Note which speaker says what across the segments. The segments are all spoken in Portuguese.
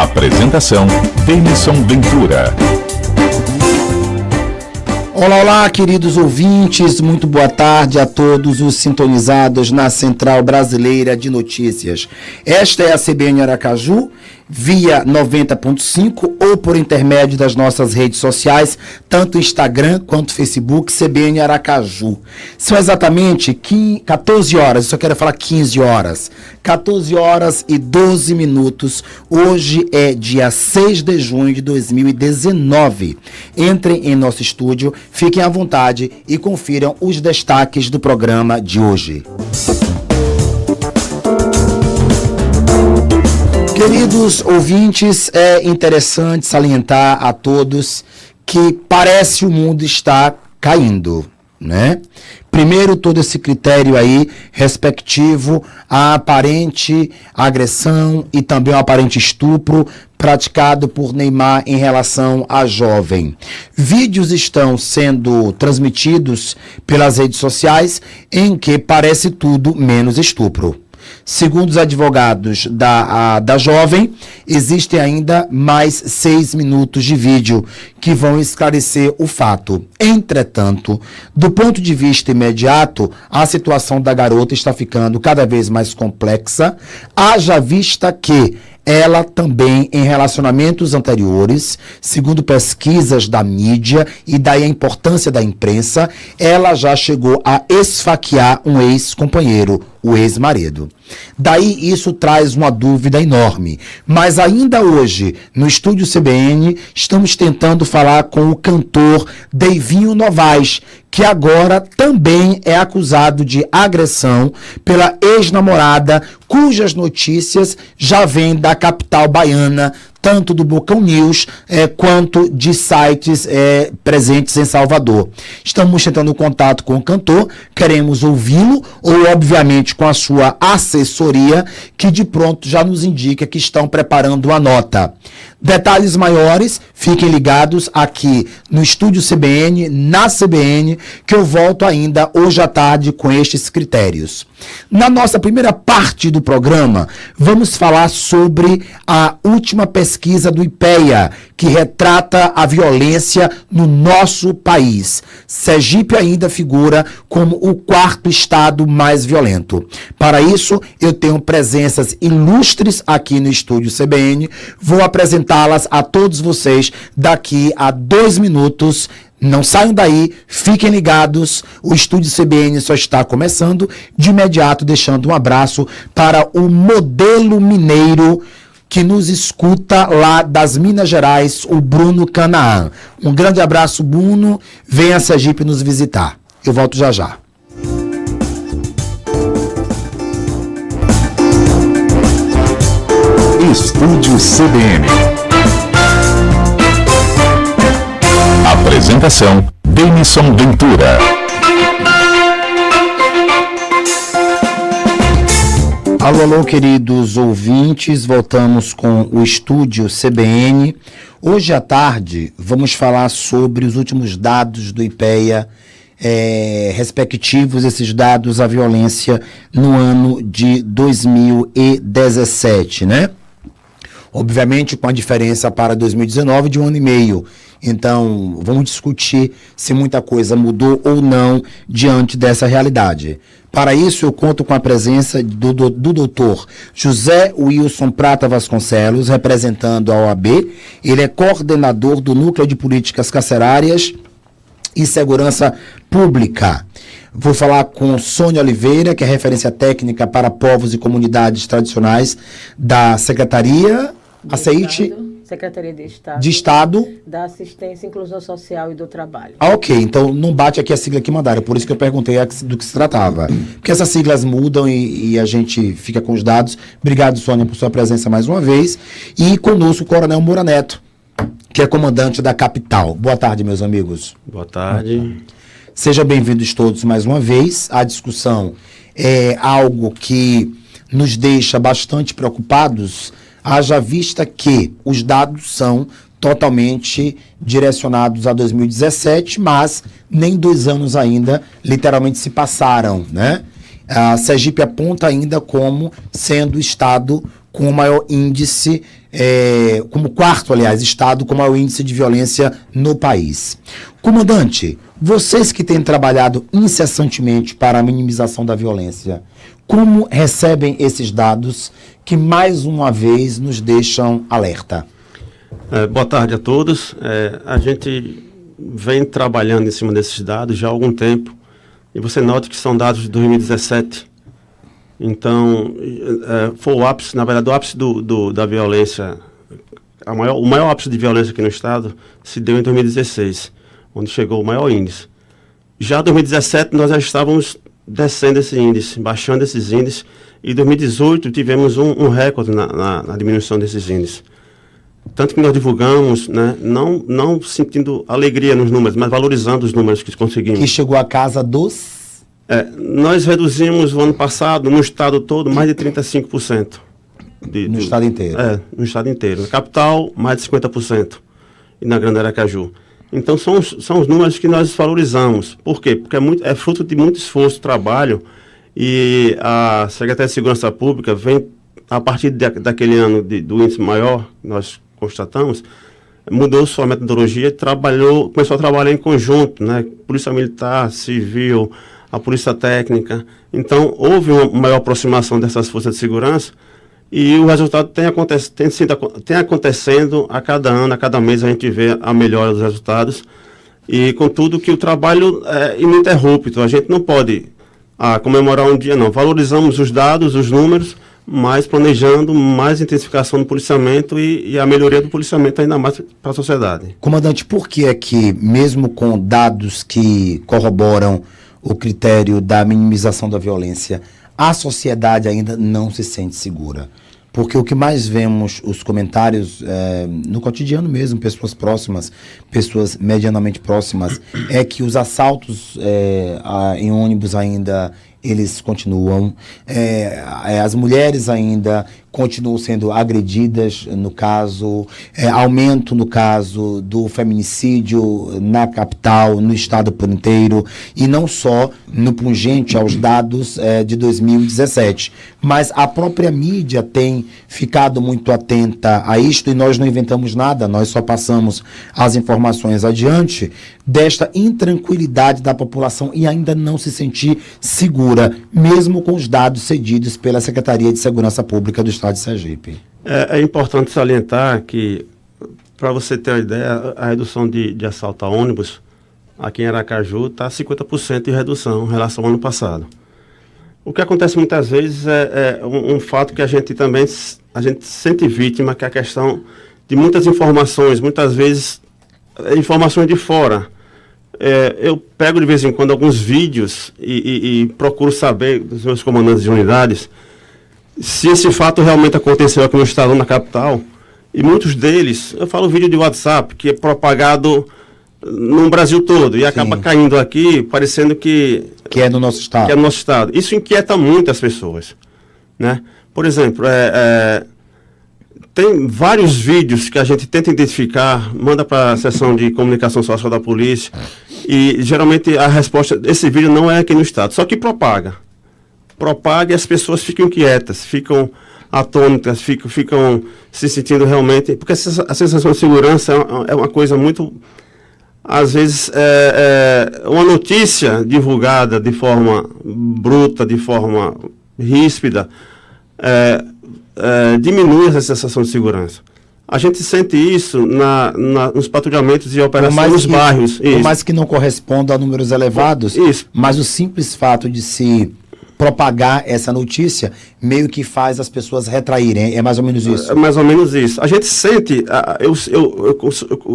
Speaker 1: Apresentação: Denison Ventura.
Speaker 2: Olá, queridos ouvintes, muito boa tarde a todos os sintonizados na Central Brasileira de Notícias. Esta é a CBN Aracaju, via 90.5 ou por intermédio das nossas redes sociais, tanto Instagram quanto Facebook, CBN Aracaju. São exatamente 14 horas, eu só quero falar 15 horas. 14 horas e 12 minutos. Hoje é dia 6 de junho de 2019. Entrem em nosso estúdio, fiquem à vontade e confiram os destaques do programa de hoje. Queridos ouvintes, é interessante salientar a todos que parece o mundo estar caindo, né? Primeiro, todo esse critério aí respectivo à aparente agressão e também ao aparente estupro praticado por Neymar em relação à jovem. Vídeos estão sendo transmitidos pelas redes sociais em que parece tudo menos estupro. Segundo os advogados da jovem, existem ainda mais 6 minutos de vídeo que vão esclarecer o fato. Entretanto, do ponto de vista imediato, a situação da garota está ficando cada vez mais complexa, haja vista que ela também, em relacionamentos anteriores, segundo pesquisas da mídia e daí a importância da imprensa, ela já chegou a esfaquear um ex-companheiro, o ex-marido. Daí isso traz uma dúvida enorme. Mas ainda hoje, no estúdio CBN, estamos tentando falar com o cantor Deivinho Novaes, que agora também é acusado de agressão pela ex-namorada, cujas notícias já vêm da capital baiana, tanto do Bocão News quanto de sites presentes em Salvador. Estamos tentando contato com o cantor, queremos ouvi-lo, ou obviamente com a sua assessoria, que de pronto já nos indica que estão preparando uma nota. Detalhes maiores, fiquem ligados aqui no estúdio CBN, na CBN, que eu volto ainda hoje à tarde com estes critérios. Na nossa primeira parte do programa, vamos falar sobre a última pesquisa do IPEA, que retrata a violência no nosso país. Sergipe ainda figura como o 4º estado mais violento. Para isso, eu tenho presenças ilustres aqui no estúdio CBN. Vou apresentá-las a todos vocês daqui a 2 minutos. Não saiam daí, fiquem ligados, o estúdio CBN só está começando. De imediato, deixando um abraço para o modelo mineiro que nos escuta lá das Minas Gerais, o Bruno Canaã. Um grande abraço, Bruno. Venha a Sergipe nos visitar. Eu volto já já.
Speaker 1: Estúdio CBN. Apresentação: Denison Ventura.
Speaker 2: Alô, queridos ouvintes, voltamos com o estúdio CBN. Hoje à tarde vamos falar sobre os últimos dados do IPEA, respectivos esses dados à violência no ano de 2017, né? Obviamente com a diferença para 2019 de 1 ano e meio. Então, vamos discutir se muita coisa mudou ou não diante dessa realidade. Para isso, eu conto com a presença do doutor José Wilson Prata Vasconcelos, representando a OAB. Ele é coordenador do Núcleo de Políticas Carcerárias e Segurança Pública. Vou falar com Sônia Oliveira, que é referência técnica para povos e comunidades tradicionais da Secretaria
Speaker 3: Secretaria
Speaker 2: de Estado
Speaker 3: da Assistência, Inclusão Social e do Trabalho.
Speaker 2: Ok, então não bate aqui a sigla que mandaram, por isso que eu perguntei do que se tratava. Porque essas siglas mudam e a gente fica com os dados. Obrigado, Sônia, por sua presença mais uma vez. E conosco o Coronel Moura Neto, que é comandante da capital. Boa tarde, meus amigos.
Speaker 4: Boa tarde.
Speaker 2: Sejam bem-vindos todos mais uma vez. A discussão é algo que nos deixa bastante preocupados, haja vista que os dados são totalmente direcionados a 2017, mas nem 2 anos ainda literalmente se passaram, né? a Sergipe aponta ainda como sendo o estado com o maior índice, como quarto, aliás, estado com o maior índice de violência no país. Comandante, vocês que têm trabalhado incessantemente para a minimização da violência, como recebem esses dados que, mais uma vez, nos deixam alerta?
Speaker 4: Boa tarde a todos. A gente vem trabalhando em cima desses dados já há algum tempo, e você nota que são dados de 2017. Então, foi o ápice, na verdade, o ápice da violência, o maior ápice de violência aqui no estado se deu em 2016, onde chegou o maior índice. Já em 2017, nós já estávamos descendo esse índice, baixando esses índices, e em 2018 tivemos um recorde na diminuição desses índices. Tanto que nós divulgamos, né, não sentindo alegria nos números, mas valorizando os números que conseguimos.
Speaker 2: Que chegou a casa dos...
Speaker 4: Nós reduzimos o ano passado, no estado todo, mais de 35%.
Speaker 2: No estado inteiro?
Speaker 4: No estado inteiro. Na capital, mais de 50%. E na Grande Aracaju. Então, são os números que nós valorizamos. Por quê? Porque é fruto de muito esforço, trabalho, e a Secretaria de Segurança Pública vem, a partir daquele ano do índice maior, nós constatamos, mudou sua metodologia e começou a trabalhar em conjunto, né? Polícia Militar, Civil, a Polícia Técnica. Então, houve uma maior aproximação dessas forças de segurança e o resultado tem acontecendo a cada ano, a cada mês a gente vê a melhora dos resultados. E, contudo, que o trabalho é ininterrupto. A gente não pode comemorar um dia, não. Valorizamos os dados, os números, mas planejando mais intensificação do policiamento e a melhoria do policiamento ainda mais para a sociedade.
Speaker 2: Comandante, por que é que, mesmo com dados que corroboram o critério da minimização da violência, a sociedade ainda não se sente segura? Porque o que mais vemos, os comentários no cotidiano mesmo, pessoas próximas, pessoas medianamente próximas, é que os assaltos em ônibus ainda, eles continuam, as mulheres ainda continuam sendo agredidas, no caso, aumento no caso do feminicídio na capital, no estado por inteiro, e não só no pungente aos dados de 2017, mas a própria mídia tem ficado muito atenta a isto e nós não inventamos nada, nós só passamos as informações adiante desta intranquilidade da população e ainda não se sentir segura, mesmo com os dados cedidos pela Secretaria de Segurança Pública do Estado de Sergipe.
Speaker 4: É importante salientar que, para você ter uma ideia, a redução de assalto a ônibus aqui em Aracaju está 50% de redução em relação ao ano passado. O que acontece muitas vezes é um fato que a gente sente vítima, que é a questão de muitas informações, muitas vezes informações de fora. Eu pego de vez em quando alguns vídeos e procuro saber dos meus comandantes de unidades se esse fato realmente aconteceu aqui no estado, na capital. E muitos deles, eu falo vídeo de WhatsApp, que é propagado no Brasil todo e acaba caindo aqui, parecendo que
Speaker 2: é no nosso estado.
Speaker 4: Que é no nosso estado. Isso inquieta muito as pessoas, né? Por exemplo, tem vários vídeos que a gente tenta identificar, manda para a seção de comunicação social da polícia e geralmente a resposta, esse vídeo não é aqui no estado, só que propaga e as pessoas ficam inquietas, ficam atônitas, ficam se sentindo realmente, porque a sensação de segurança é uma coisa muito, às vezes, uma notícia divulgada de forma bruta, de forma ríspida, diminui essa sensação de segurança. A gente sente isso nos patrulhamentos e operações nos bairros.
Speaker 2: Por mais que não corresponda a números elevados, mas o simples fato de se propagar essa notícia meio que faz as pessoas retraírem. É mais ou menos isso?
Speaker 4: É mais ou menos isso. A gente sente, eu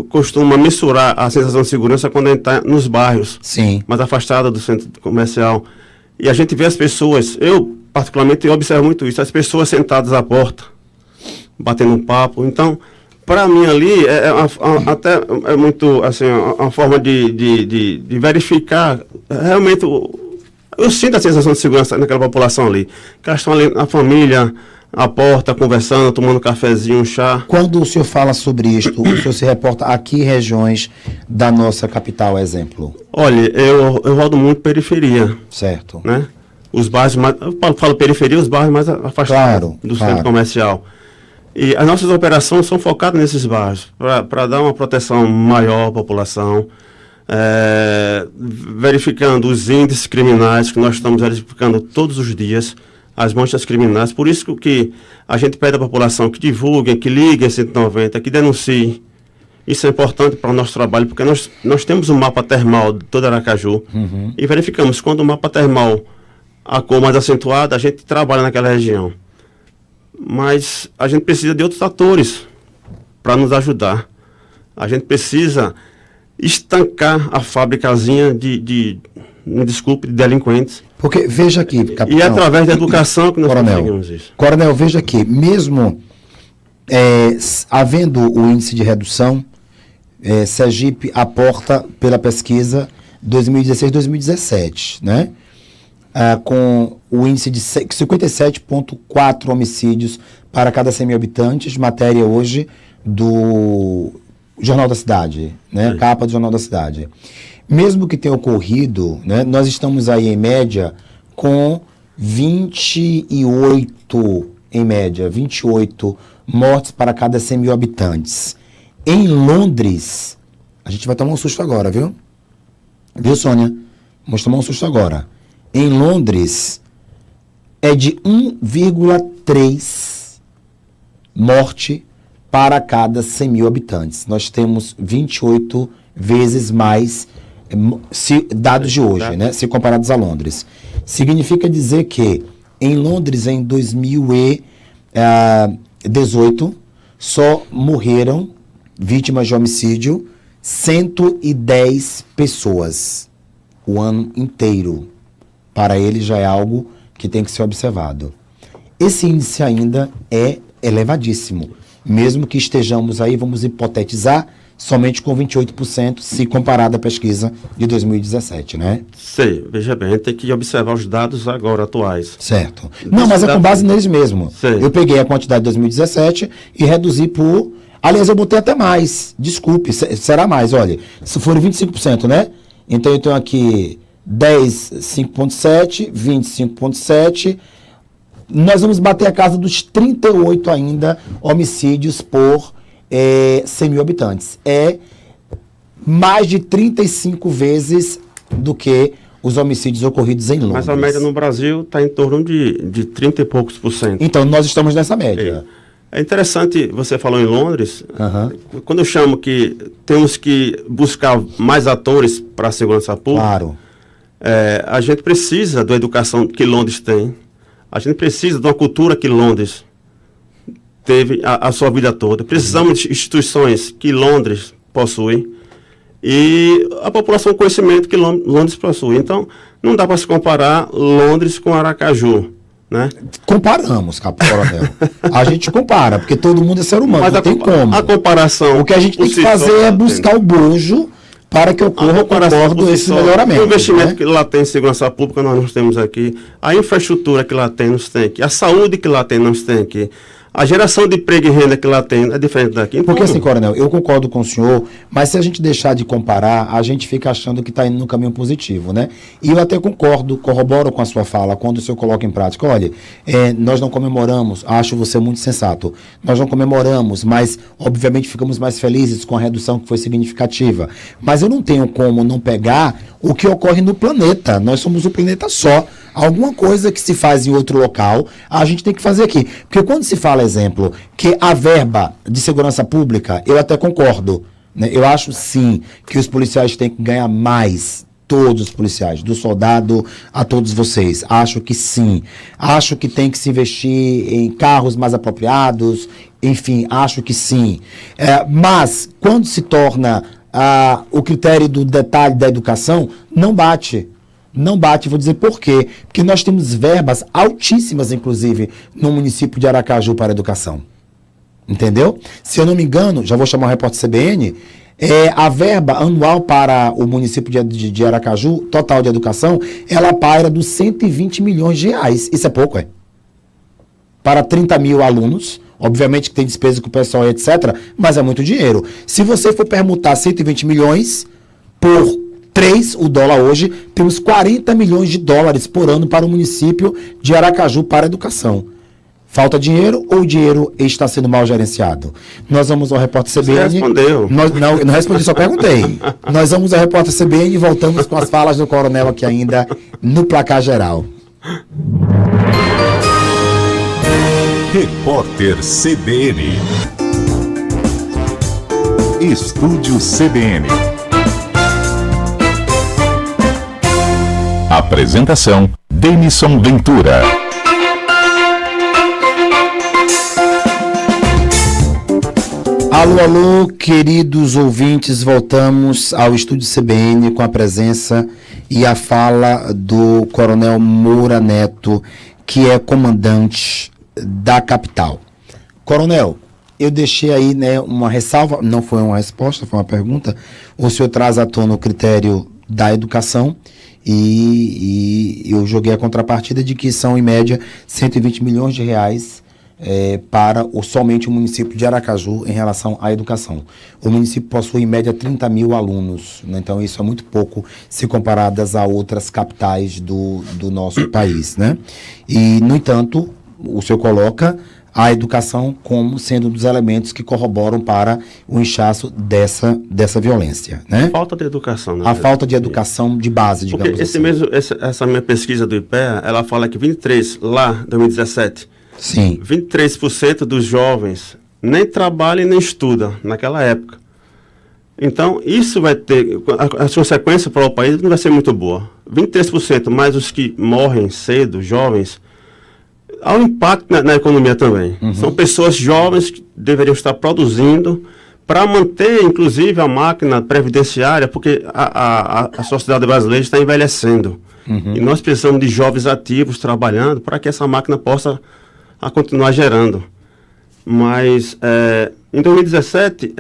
Speaker 4: costumo mensurar a sensação de segurança quando a gente está nos bairros, mais afastada do centro comercial. E a gente vê as pessoas, eu particularmente observo muito isso, as pessoas sentadas à porta, batendo um papo. Então, para mim ali, até muito, assim, uma forma de verificar, realmente, eu sinto a sensação de segurança naquela população ali. Que elas estão ali, a família, à porta, conversando, tomando um cafezinho, um chá.
Speaker 2: Quando o senhor fala sobre isto, o senhor se reporta a que regiões da nossa capital, exemplo?
Speaker 4: Olha, eu rodo muito periferia.
Speaker 2: Certo.
Speaker 4: Né? Os bairros mais, eu falo periferia, os bairros mais afastados do centro comercial. E as nossas operações são focadas nesses bairros, para dar uma proteção maior à população, verificando os índices criminais que nós estamos verificando todos os dias, as manchas criminais. Por isso que a gente pede à população que divulguem, que liguem 190, que denunciem. Isso é importante para o nosso trabalho, porque nós temos um mapa termal de todo Aracaju e verificamos quando o mapa termal, a cor mais acentuada, a gente trabalha naquela região. Mas a gente precisa de outros atores para nos ajudar. A gente precisa estancar a fábricazinha de delinquentes.
Speaker 2: Porque, veja aqui, capitão...
Speaker 4: E é através da educação que nós conseguimos isso.
Speaker 2: Coronel, veja aqui, mesmo havendo o índice de redução, Sergipe aporta pela pesquisa 2016-2017, né? Com o índice de 57,4 homicídios para cada 100 mil habitantes, matéria hoje do Jornal da Cidade, né? Capa do Jornal da Cidade. Mesmo que tenha ocorrido, né, nós estamos aí em média com 28 mortes para cada 100 mil habitantes. Em Londres, a gente vai tomar um susto agora, viu? Viu, Sônia? Vamos tomar um susto agora. Em Londres, é de 1,3 morte para cada 100 mil habitantes. Nós temos 28 vezes mais dados de hoje, né? Se comparados a Londres. Significa dizer que em Londres, em 2018, só morreram vítimas de homicídio 110 pessoas o ano inteiro. Para ele já é algo que tem que ser observado. Esse índice ainda é elevadíssimo. Mesmo que estejamos aí, vamos hipotetizar, somente com 28%, se comparado à pesquisa de 2017, né?
Speaker 4: Sim, veja bem, a gente tem que observar os dados agora atuais.
Speaker 2: Certo. Não, mas é com base neles mesmo.
Speaker 4: Sim.
Speaker 2: Eu peguei a quantidade de 2017 e reduzi por... Aliás, eu botei até mais. Desculpe, será mais, olha. Se for 25%, né? Então eu tenho aqui 10, 5,7, 25,7. Nós vamos bater a casa dos 38 ainda homicídios por 100 mil habitantes. É mais de 35 vezes do que os homicídios ocorridos em Londres.
Speaker 4: Mas a média no Brasil está em torno de 30 e poucos %.
Speaker 2: Então, nós estamos nessa média.
Speaker 4: É interessante, você falou em Londres, quando eu chamo que temos que buscar mais atores para a segurança pública,
Speaker 2: Claro.
Speaker 4: A gente precisa da educação que Londres tem, a gente precisa de uma cultura que Londres teve a sua vida toda, precisamos de instituições que Londres possui e a população com conhecimento que Londres possui. Então, não dá para se comparar Londres com Aracaju, né?
Speaker 2: Comparamos, Coronel. A gente compara, porque todo mundo é ser humano,
Speaker 4: Mas
Speaker 2: não tem como.
Speaker 4: A comparação...
Speaker 2: O que a gente tem que fazer é buscar o bojo para que ocorra, concordo, esse melhoramento.
Speaker 4: O investimento,
Speaker 2: né?
Speaker 4: que lá tem em segurança pública, nós temos aqui. A infraestrutura que lá tem, nós tem aqui. A saúde que lá tem, nós tem aqui. A geração de emprego e renda que lá tem é diferente daqui. Então,
Speaker 2: porque assim, Coronel, eu concordo com o senhor, mas se a gente deixar de comparar, a gente fica achando que está indo no caminho positivo, né? E eu até concordo, corroboro com a sua fala, quando o senhor coloca em prática, olha, nós não comemoramos, acho você muito sensato, nós não comemoramos, mas obviamente ficamos mais felizes com a redução que foi significativa. Mas eu não tenho como não pegar o que ocorre no planeta, nós somos um planeta só. Alguma coisa que se faz em outro local, a gente tem que fazer aqui. Porque quando se fala, exemplo, que a verba de segurança pública, eu até concordo, né? Eu acho sim que os policiais têm que ganhar mais, todos os policiais, do soldado a todos vocês. Acho que sim. Acho que tem que se investir em carros mais apropriados, enfim, acho que sim. Mas, quando se torna o critério do detalhe da educação, não bate. Não bate, vou dizer por quê. Porque nós temos verbas altíssimas, inclusive, no município de Aracaju para a educação. Entendeu? Se eu não me engano, já vou chamar o repórter CBN, a verba anual para o município de Aracaju, total de educação, ela paira dos 120 milhões de reais. Isso é pouco, para 30 mil alunos, obviamente que tem despesa com o pessoal, etc., mas é muito dinheiro. Se você for permutar 120 milhões por 3 o dólar hoje, temos 40 milhões de dólares por ano para o município de Aracaju para a educação. Falta dinheiro ou o dinheiro está sendo mal gerenciado? Nós vamos ao repórter CBN.
Speaker 4: Você respondeu.
Speaker 2: Não respondi, só perguntei. Nós vamos ao repórter CBN e voltamos com as falas do coronel aqui ainda no placar geral.
Speaker 1: Repórter CBN. Estúdio CBN. Apresentação: Denison Ventura.
Speaker 2: Alô, alô, queridos ouvintes, voltamos ao Estúdio CBN com a presença e a fala do Coronel Moura Neto, que é comandante da capital. Coronel, eu deixei aí, né, uma ressalva, não foi uma resposta, foi uma pergunta. O senhor traz à tona o critério da educação e eu joguei a contrapartida de que são, em média, 120 milhões de reais para somente o município de Aracaju em relação à educação. O município possui em média 30 mil alunos, né? Então isso é muito pouco se comparadas a outras capitais do nosso país, né? E, no entanto, o senhor coloca a educação como sendo um dos elementos que corroboram para o inchaço dessa violência, né?
Speaker 4: Falta de educação, né?
Speaker 2: A falta de educação de base, digamos
Speaker 4: assim. Essa minha pesquisa do IPEA, ela fala que 23, lá, 2017,
Speaker 2: sim,
Speaker 4: 23% dos jovens nem trabalham e nem estudam naquela época. Então, isso vai ter... As consequências para o país não vai ser muito boa. 23%, mais os que morrem cedo, jovens, há um impacto na economia também. Uhum. São pessoas jovens que deveriam estar produzindo para manter, inclusive, a máquina previdenciária, porque a sociedade brasileira está envelhecendo. Uhum. E nós precisamos de jovens ativos trabalhando para que essa máquina possa continuar gerando. Mas em 2017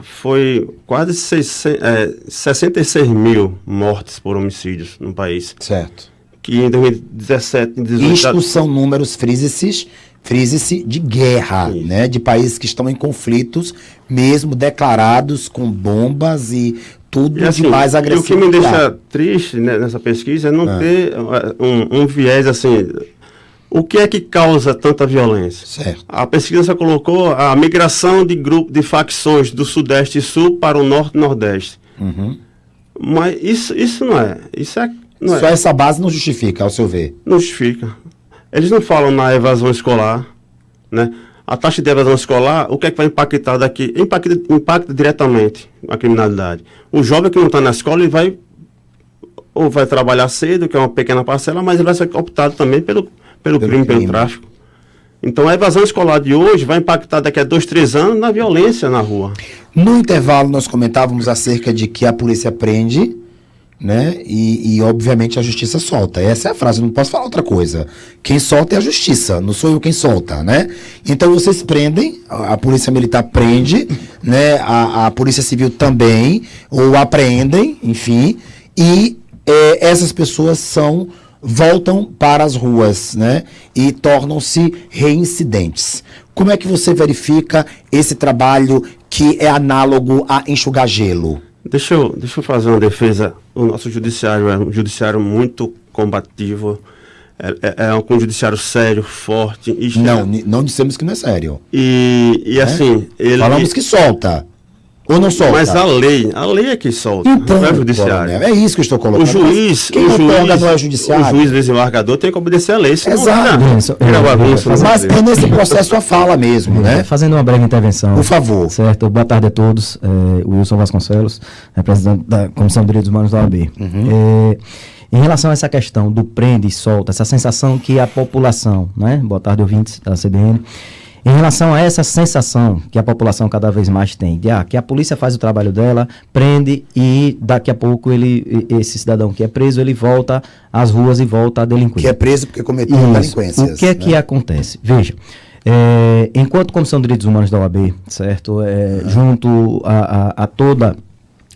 Speaker 4: foi quase 66 mil mortes por homicídios no país.
Speaker 2: Certo.
Speaker 4: Que em 2017...
Speaker 2: Isto são números, frise-se, de guerra, né? De países que estão em conflitos, mesmo declarados com bombas e tudo assim, de mais agressivo.
Speaker 4: E o que me deixa triste, né, nessa pesquisa é não ter um viés assim... O que é que causa tanta violência?
Speaker 2: Certo.
Speaker 4: A pesquisa colocou a migração de grupo de facções do Sudeste e Sul para o Norte e Nordeste.
Speaker 2: Uhum.
Speaker 4: Mas isso não é...
Speaker 2: Só essa base não justifica, ao seu ver?
Speaker 4: Não justifica. Eles não falam na evasão escolar, né? A taxa de evasão escolar, o que é que vai impactar daqui? Impacta diretamente a criminalidade. O jovem que não está na escola, ele vai trabalhar cedo, que é uma pequena parcela, mas ele vai ser optado também pelo crime, pelo tráfico. Então a evasão escolar de hoje vai impactar daqui a 2, 3 anos na violência na rua.
Speaker 2: No intervalo nós comentávamos acerca de que a polícia prende, né? E obviamente a justiça solta. Essa é a frase, não posso falar outra coisa. Quem solta é a justiça, não sou eu quem solta, né? Então vocês prendem, a polícia militar prende, né? A polícia civil também, ou apreendem, enfim, e essas pessoas voltam para as ruas, né? E tornam-se reincidentes. Como é que você verifica esse trabalho que é análogo a enxugar gelo?
Speaker 4: Deixa eu fazer uma defesa. O nosso judiciário é um judiciário muito combativo, é um judiciário sério, forte.
Speaker 2: Não dissemos que não é sério.
Speaker 4: E assim...
Speaker 2: Falamos que solta. Ou não solta?
Speaker 4: Mas a lei é que solta,
Speaker 2: então,
Speaker 4: não é o judiciário.
Speaker 2: É isso que eu estou colocando.
Speaker 4: O juiz
Speaker 2: não é o judiciário.
Speaker 4: O juiz desembargador tem que obedecer a lei.
Speaker 2: Exato.
Speaker 4: Mas
Speaker 2: é nesse processo a fala mesmo, né?
Speaker 5: Fazendo uma breve intervenção.
Speaker 2: Por favor.
Speaker 5: Certo. Boa tarde a todos. Wilson Vasconcelos, representante da Comissão de Direitos Humanos da OAB. Em relação a essa questão do prende e solta, essa sensação que a população, né? Boa tarde, ouvintes da CBN. Em relação a essa sensação que a população cada vez mais tem, de que a polícia faz o trabalho dela, prende e daqui a pouco esse cidadão que é preso, ele volta às ruas e volta a delinquir.
Speaker 2: Que é preso porque cometeu delinquências.
Speaker 5: O que é que acontece? Veja, enquanto Comissão de Direitos Humanos da OAB, certo, junto a toda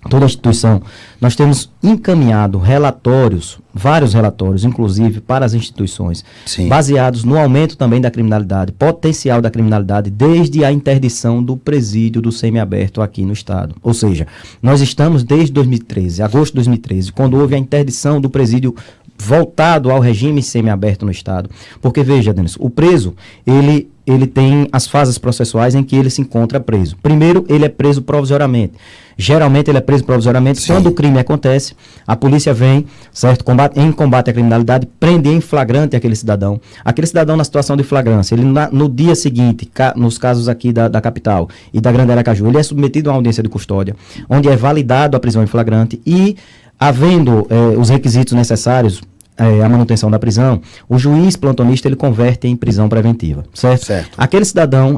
Speaker 5: toda a instituição, nós temos encaminhado relatórios, vários relatórios, inclusive para as instituições,
Speaker 2: Sim.
Speaker 5: baseados no aumento também da criminalidade, potencial da criminalidade, desde a interdição do presídio do semiaberto aqui no estado. Ou seja, nós estamos desde 2013, agosto de 2013, quando houve a interdição do presídio voltado ao regime semiaberto no estado. Porque, veja, Denis, o preso, ele tem as fases processuais em que ele se encontra preso. Primeiro, ele é preso provisoriamente. Geralmente, ele é preso provisoriamente.
Speaker 2: Sim.
Speaker 5: Quando o crime acontece, a polícia vem, certo? Em combate à criminalidade, prende em flagrante aquele cidadão. Aquele cidadão na situação de flagrância, ele no dia seguinte, nos casos aqui da capital e da Grande Aracaju, ele é submetido a uma audiência de custódia, onde é validado a prisão em flagrante e, havendo os requisitos necessários, a manutenção da prisão, o juiz plantonista ele converte em prisão preventiva, certo? Aquele cidadão,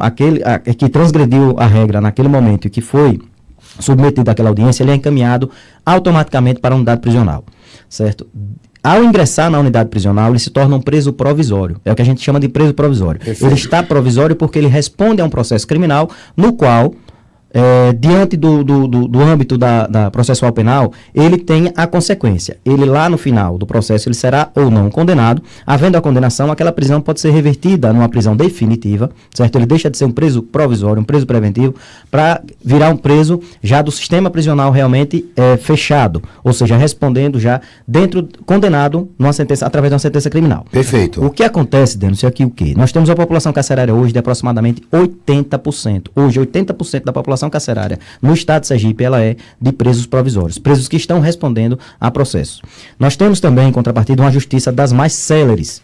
Speaker 5: que transgrediu a regra naquele momento e que foi submetido àquela audiência, ele é encaminhado automaticamente para a unidade prisional, certo? Ao ingressar na unidade prisional, ele se torna um preso provisório. É o que a gente chama de preso provisório.
Speaker 2: Perfeito.
Speaker 5: Ele está provisório porque ele responde a um processo criminal no qual, diante do âmbito da processual penal, ele tem a consequência. Ele lá no final do processo, ele será ou não condenado. Havendo a condenação, aquela prisão pode ser revertida numa prisão definitiva, certo? Ele deixa de ser um preso provisório, um preso preventivo, para virar um preso já do sistema prisional realmente fechado, ou seja, respondendo já condenado através de uma sentença criminal.
Speaker 2: Perfeito.
Speaker 5: O que acontece, Denúncio, é que o quê? Nós temos uma população carcerária hoje de aproximadamente 80%. Hoje, 80% da população carcerária no estado de Sergipe, ela é de presos provisórios, presos que estão respondendo a processos. Nós temos também, em contrapartida, uma justiça das mais céleres,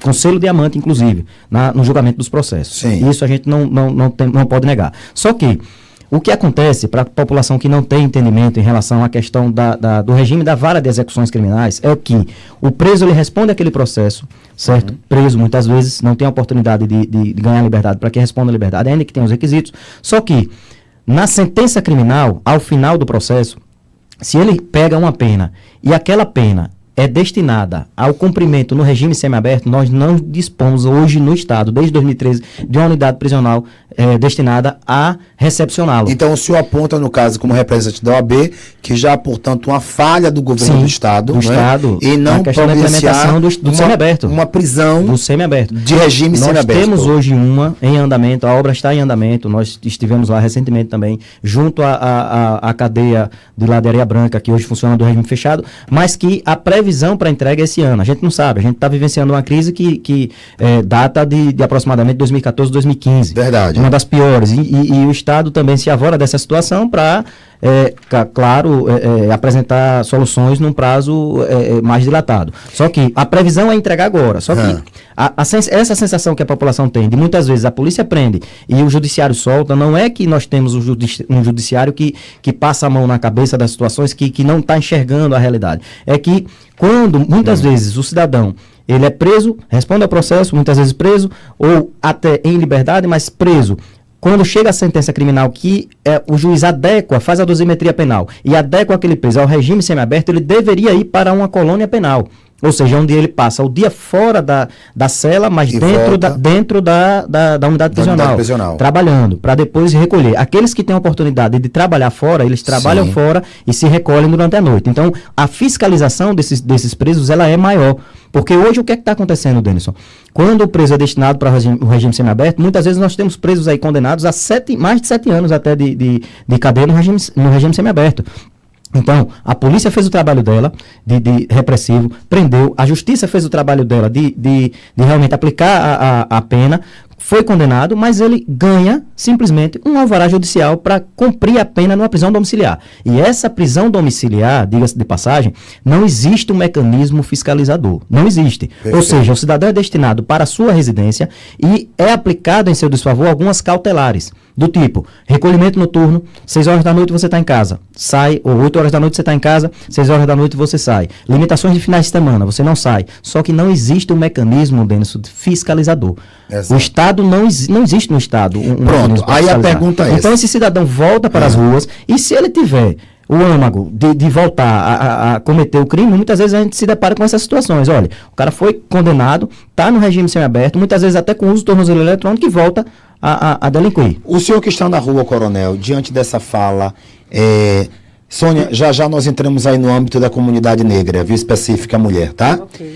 Speaker 5: com selo diamante, inclusive, no julgamento dos processos.
Speaker 2: Sim.
Speaker 5: Isso a gente não pode negar. Só que o que acontece para a população que não tem entendimento em relação à questão do regime da vara de execuções criminais é que o preso ele responde àquele processo, certo? Preso muitas vezes não tem a oportunidade de ganhar liberdade para que responda a liberdade, ainda que tenha os requisitos. Só que na sentença criminal, ao final do processo, se ele pega uma pena e aquela pena é destinada ao cumprimento no regime semiaberto, nós não dispomos hoje no Estado, desde 2013, de uma unidade prisional destinada a recepcioná-lo.
Speaker 2: Então o senhor aponta, no caso, como representante da OAB, que já, portanto, uma falha do governo do Estado,
Speaker 5: do Estado,
Speaker 2: e não
Speaker 5: na questão da implementação do semiaberto.
Speaker 2: Uma prisão
Speaker 5: do semiaberto.
Speaker 2: De regime semiaberto.
Speaker 5: Nós temos hoje uma em andamento, a obra está em andamento, nós estivemos lá recentemente também, junto à cadeia de lá de Areia Branca, que hoje funciona do regime fechado, mas que a previsão para entrega é esse ano. A gente não sabe, a gente está vivenciando uma crise que data de aproximadamente 2014, 2015.
Speaker 2: Verdade.
Speaker 5: Uma das piores. E o Estado também se avora dessa situação para, apresentar soluções num prazo mais dilatado. Só que a previsão é entregar agora. Só que essa sensação que a população tem, de muitas vezes a polícia prende e o judiciário solta, não é que nós temos um judiciário que passa a mão na cabeça das situações, que não está enxergando a realidade. É que quando, muitas vezes, o cidadão ele é preso, responde ao processo, muitas vezes preso, ou até em liberdade, mas preso. Quando chega a sentença criminal que o juiz faz a dosimetria penal e adequa aquele preso ao regime semiaberto, ele deveria ir para uma colônia penal. Ou seja, onde ele passa o dia fora da cela, mas dentro da unidade prisional, trabalhando, para depois recolher. Aqueles que têm a oportunidade de trabalhar fora, eles trabalham fora e se recolhem durante a noite. Então, a fiscalização desses presos, ela é maior. Porque hoje, o que é que está acontecendo, Denison? Quando o preso é destinado para o regime semiaberto, muitas vezes nós temos presos aí condenados a mais de 7 anos até de cadeia no regime semiaberto. Então, a polícia fez o trabalho dela, de repressivo, prendeu, a justiça fez o trabalho dela de realmente aplicar a pena, foi condenado, mas ele ganha simplesmente um alvará judicial para cumprir a pena numa prisão domiciliar. E essa prisão domiciliar, diga-se de passagem, não existe um mecanismo fiscalizador. Não existe. Perfeito. Ou seja, o cidadão é destinado para a sua residência e é aplicado em seu desfavor algumas cautelares. Do tipo, recolhimento noturno, 6 horas da noite você está em casa, sai, ou 8 horas da noite você está em casa, 6 horas da noite você sai. Limitações de finais de semana, você não sai. Só que não existe um mecanismo, Denison, fiscalizador. Exato. O Estado não existe no Estado um
Speaker 2: Pronto, aí a pergunta é
Speaker 5: então esse cidadão volta para as ruas e se ele tiver o âmago de voltar a cometer o crime, muitas vezes a gente se depara com essas situações. Olha, o cara foi condenado, está no regime semiaberto, muitas vezes até com o uso do tornozelo eletrônico e volta a delinquir.
Speaker 2: O senhor que está na rua, coronel, diante dessa fala, Sônia, já nós entramos aí no âmbito da comunidade negra, viu, específica mulher, tá?
Speaker 3: Ok.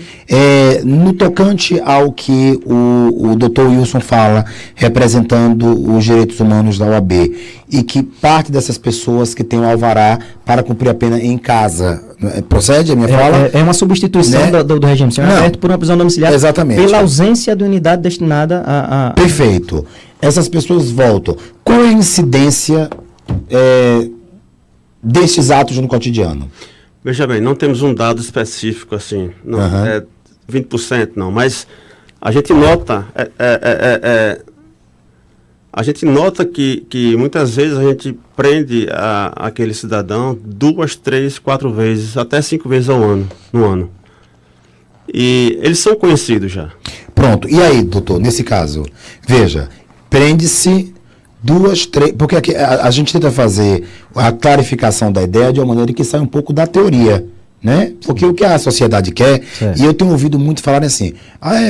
Speaker 2: No tocante ao que o doutor Wilson fala, representando os direitos humanos da OAB, e que parte dessas pessoas que têm o alvará para cumprir a pena em casa, procede a minha fala?
Speaker 5: É uma substituição,
Speaker 2: Né?
Speaker 5: do regime semiaberto por uma prisão domiciliar.
Speaker 2: Exatamente.
Speaker 5: Pela ausência de unidade destinada a...
Speaker 2: Perfeito. Essas pessoas voltam. Qual é a incidência destes atos no cotidiano?
Speaker 4: Veja bem, não temos um dado específico assim, não
Speaker 2: Aham.
Speaker 4: é 20% não, mas a gente nota, a gente nota que muitas vezes a gente prende aquele cidadão 2, 3, 4 vezes, até 5 vezes no ano. E eles são conhecidos já.
Speaker 2: Pronto. E aí, doutor, nesse caso, veja, prende-se 2, 3... Porque aqui a gente tenta fazer a clarificação da ideia de uma maneira que sai um pouco da teoria, né? Porque o que a sociedade quer,
Speaker 5: Certo.
Speaker 2: e eu tenho ouvido muito falar assim,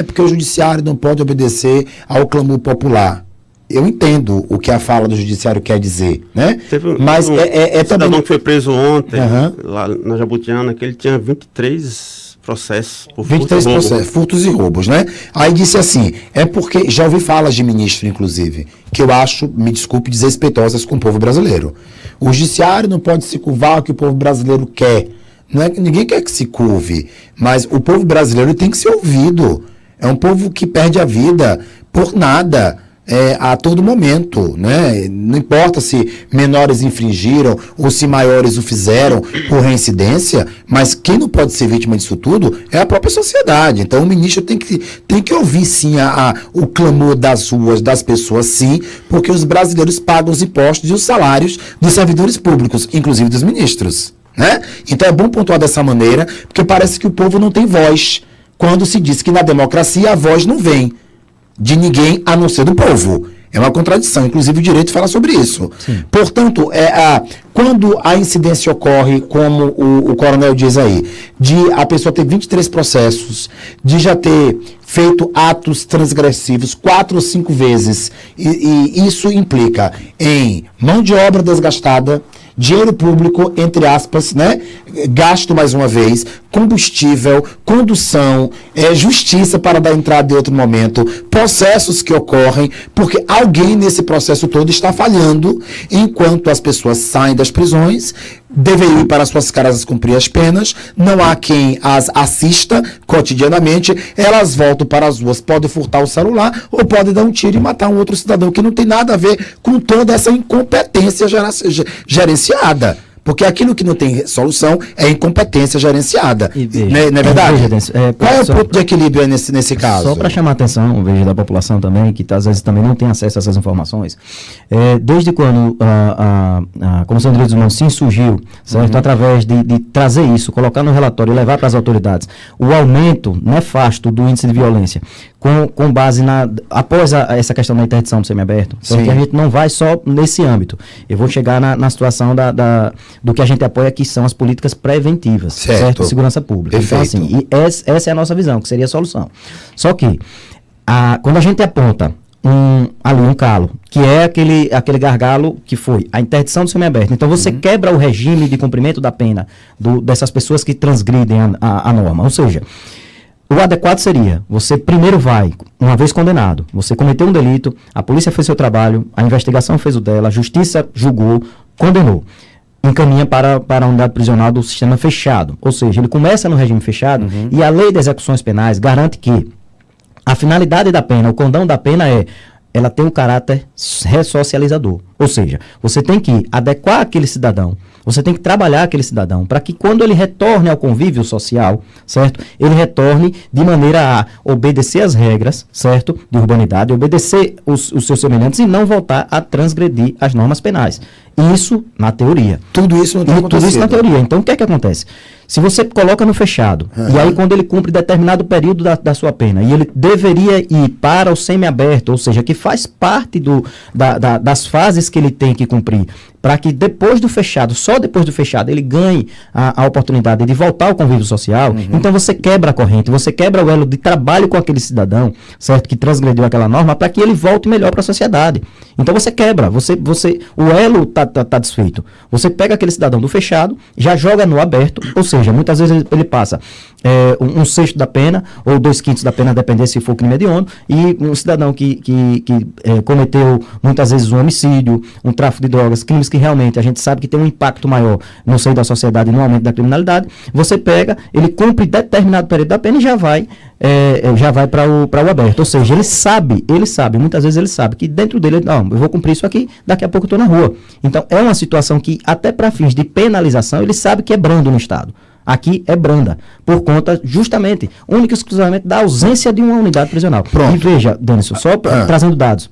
Speaker 2: porque o judiciário não pode obedecer ao clamor popular. Eu entendo o que a fala do judiciário quer dizer, né? Mas
Speaker 4: um cidadão
Speaker 2: também...
Speaker 4: que foi preso ontem,
Speaker 2: Aham.
Speaker 4: lá na Jabutiana, que ele tinha 23 processos por
Speaker 2: 23
Speaker 4: furto e roubo.
Speaker 2: processos, furtos e roubos, né? Aí disse assim, porque, já ouvi falas de ministro, inclusive, que eu acho, me desculpe, desrespeitosas com o povo brasileiro. O judiciário não pode se curvar ao que o povo brasileiro quer. Não é que ninguém quer que se curve, mas o povo brasileiro tem que ser ouvido. É um povo que perde a vida por nada. A todo momento, né? Não importa se menores infringiram ou se maiores o fizeram por reincidência, mas quem não pode ser vítima disso tudo é a própria sociedade. Então o ministro tem que ouvir sim o clamor das ruas, das pessoas, sim, porque os brasileiros pagam os impostos e os salários dos servidores públicos, inclusive dos ministros, né? Então é bom pontuar dessa maneira, porque parece que o povo não tem voz quando se diz que na democracia a voz não vem de ninguém a não ser do povo. É uma contradição, inclusive o direito fala sobre isso. Sim. Portanto, quando a incidência ocorre, como o coronel diz aí, de a pessoa ter 23 processos, de já ter feito atos transgressivos 4 ou 5 vezes, e isso implica em mão de obra desgastada, dinheiro público, entre aspas, né? Gasto mais uma vez, combustível, condução, justiça para dar entrada em outro momento, processos que ocorrem, porque alguém nesse processo todo está falhando, enquanto as pessoas saem das prisões, deveriam ir para suas casas cumprir as penas, não há quem as assista cotidianamente, elas voltam para as ruas, podem furtar o celular ou podem dar um tiro e matar um outro cidadão, que não tem nada a ver com toda essa incompetência gerenciada. Porque aquilo que não tem solução é incompetência gerenciada. Não é verdade? Qual é o ponto de equilíbrio nesse caso?
Speaker 5: Só para chamar a atenção, veja, da população também, que às vezes também não tem acesso a essas informações. Desde quando a Comissão de Direitos Humanos se insurgiu, certo? Através de trazer isso, colocar no relatório e levar para as autoridades o aumento nefasto do índice de violência, com base após essa questão da interdição do semiaberto, porque a gente não vai só nesse âmbito. Eu vou chegar na situação do que a gente apoia, que são as políticas preventivas, certo? De segurança pública.
Speaker 2: Perfeito.
Speaker 5: Então, assim, essa é a nossa visão, que seria a solução. Só que, quando a gente aponta um calo, que é aquele gargalo que foi a interdição do semiaberto, então você quebra o regime de cumprimento da pena dessas pessoas que transgridem a norma. Ou seja, o adequado seria, você primeiro vai, uma vez condenado, você cometeu um delito, a polícia fez seu trabalho, a investigação fez o dela, a justiça julgou, condenou, encaminha para a unidade prisional do sistema fechado. Ou seja, ele começa no regime fechado e a lei de execuções penais garante que a finalidade da pena, o condão da pena ela tem um caráter ressocializador. Ou seja, você tem que adequar aquele cidadão, você tem que trabalhar aquele cidadão para que quando ele retorne ao convívio social, certo? Ele retorne de maneira a obedecer as regras, certo? De urbanidade, obedecer os seus semelhantes e não voltar a transgredir as normas penais. Isso na teoria.
Speaker 2: Tudo isso não tem acontecido.
Speaker 5: Tudo isso na teoria. Então, o que é que acontece? Se você coloca no fechado, e aí quando ele cumpre determinado período da sua pena, e ele deveria ir para o semiaberto, ou seja, que faz parte das fases que ele tem que cumprir, para que depois do fechado, só depois do fechado, ele ganhe a oportunidade de voltar ao convívio social, então você quebra a corrente, você quebra o elo de trabalho com aquele cidadão, certo, que transgrediu aquela norma, para que ele volte melhor para a sociedade. Então você quebra, o elo tá desfeito. Você pega aquele cidadão do fechado, já joga no aberto, ou seja, muitas vezes ele passa um sexto da pena, ou 2/5 da pena, dependendo se for crime hediondo, e um cidadão que cometeu muitas vezes um homicídio, um tráfico de drogas, crimes que realmente a gente sabe que tem um impacto maior no seio da sociedade e no aumento da criminalidade, você pega, ele cumpre determinado período da pena e já vai para o aberto. Ou seja, ele sabe, muitas vezes ele sabe que dentro dele, não, eu vou cumprir isso aqui, daqui a pouco eu estou na rua. Então, é uma situação que, até para fins de penalização, ele sabe que é brando no Estado. Aqui é branda, por conta, justamente, única e exclusivamente da ausência de uma unidade prisional.
Speaker 2: Pronto.
Speaker 5: E veja, Denison, só trazendo dados.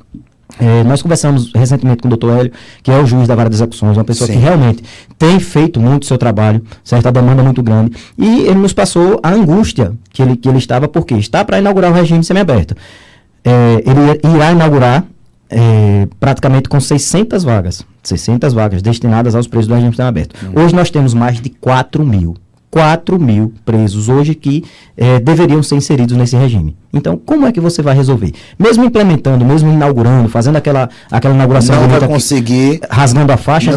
Speaker 5: Nós conversamos recentemente com o Dr. Hélio, que é o juiz da vara de execuções, uma pessoa
Speaker 2: Sim.
Speaker 5: que realmente tem feito muito o seu trabalho, certa demanda muito grande, e ele nos passou a angústia que ele estava, porque está para inaugurar o regime semiaberto. Ele irá inaugurar praticamente com 600 vagas destinadas aos presos do regime semiaberto. Hoje nós temos mais de 4 mil presos hoje que deveriam ser inseridos nesse regime. Então, como é que você vai resolver? Mesmo implementando, mesmo inaugurando, fazendo aquela inauguração...
Speaker 2: Não vai conseguir...
Speaker 5: Rasgando a faixa,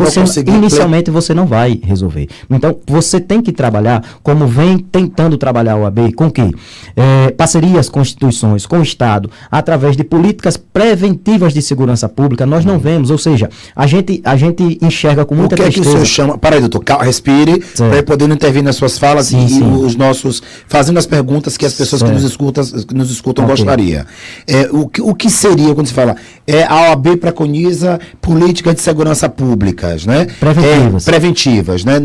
Speaker 5: inicialmente você não vai resolver. Então, você tem que trabalhar, como vem tentando trabalhar a OAB, com quê? Parcerias com instituições, com o Estado, através de políticas preventivas de segurança pública, nós não vemos, ou seja, a gente enxerga com muita tristeza...
Speaker 2: O que o senhor chama... Para aí, doutor, respire, para poder não intervir nas suas falas e os nossos... Fazendo as perguntas que as pessoas que nos escutam gostariam. O que seria, quando se fala, a OAB preconiza políticas de segurança públicas, né? Preventivas, né?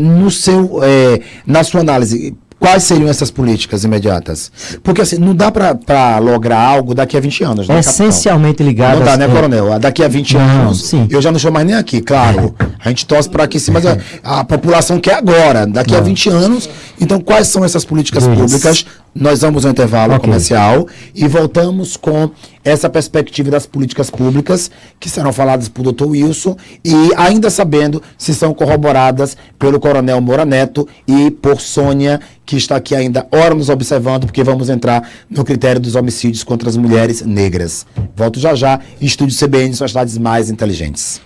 Speaker 2: Na sua análise, quais seriam essas políticas imediatas? Porque assim, não dá para lograr algo daqui a 20 anos, né,
Speaker 5: essencialmente ligado.
Speaker 2: Não dá, né, coronel? Daqui a 20 anos,
Speaker 5: sim.
Speaker 2: Eu já não estou mais nem aqui, claro. A gente torce para aqui sim, mas a população quer agora, daqui a 20 anos. Então, quais são essas políticas públicas? Nós vamos ao intervalo comercial e voltamos com essa perspectiva das políticas públicas que serão faladas por Dr. Wilson e ainda sabendo se são corroboradas pelo Coronel Moura Neto e por Sônia, que está aqui ainda ora nos observando, porque vamos entrar no critério dos homicídios contra as mulheres negras. Volto já. Estúdio CBN, suas cidades mais inteligentes.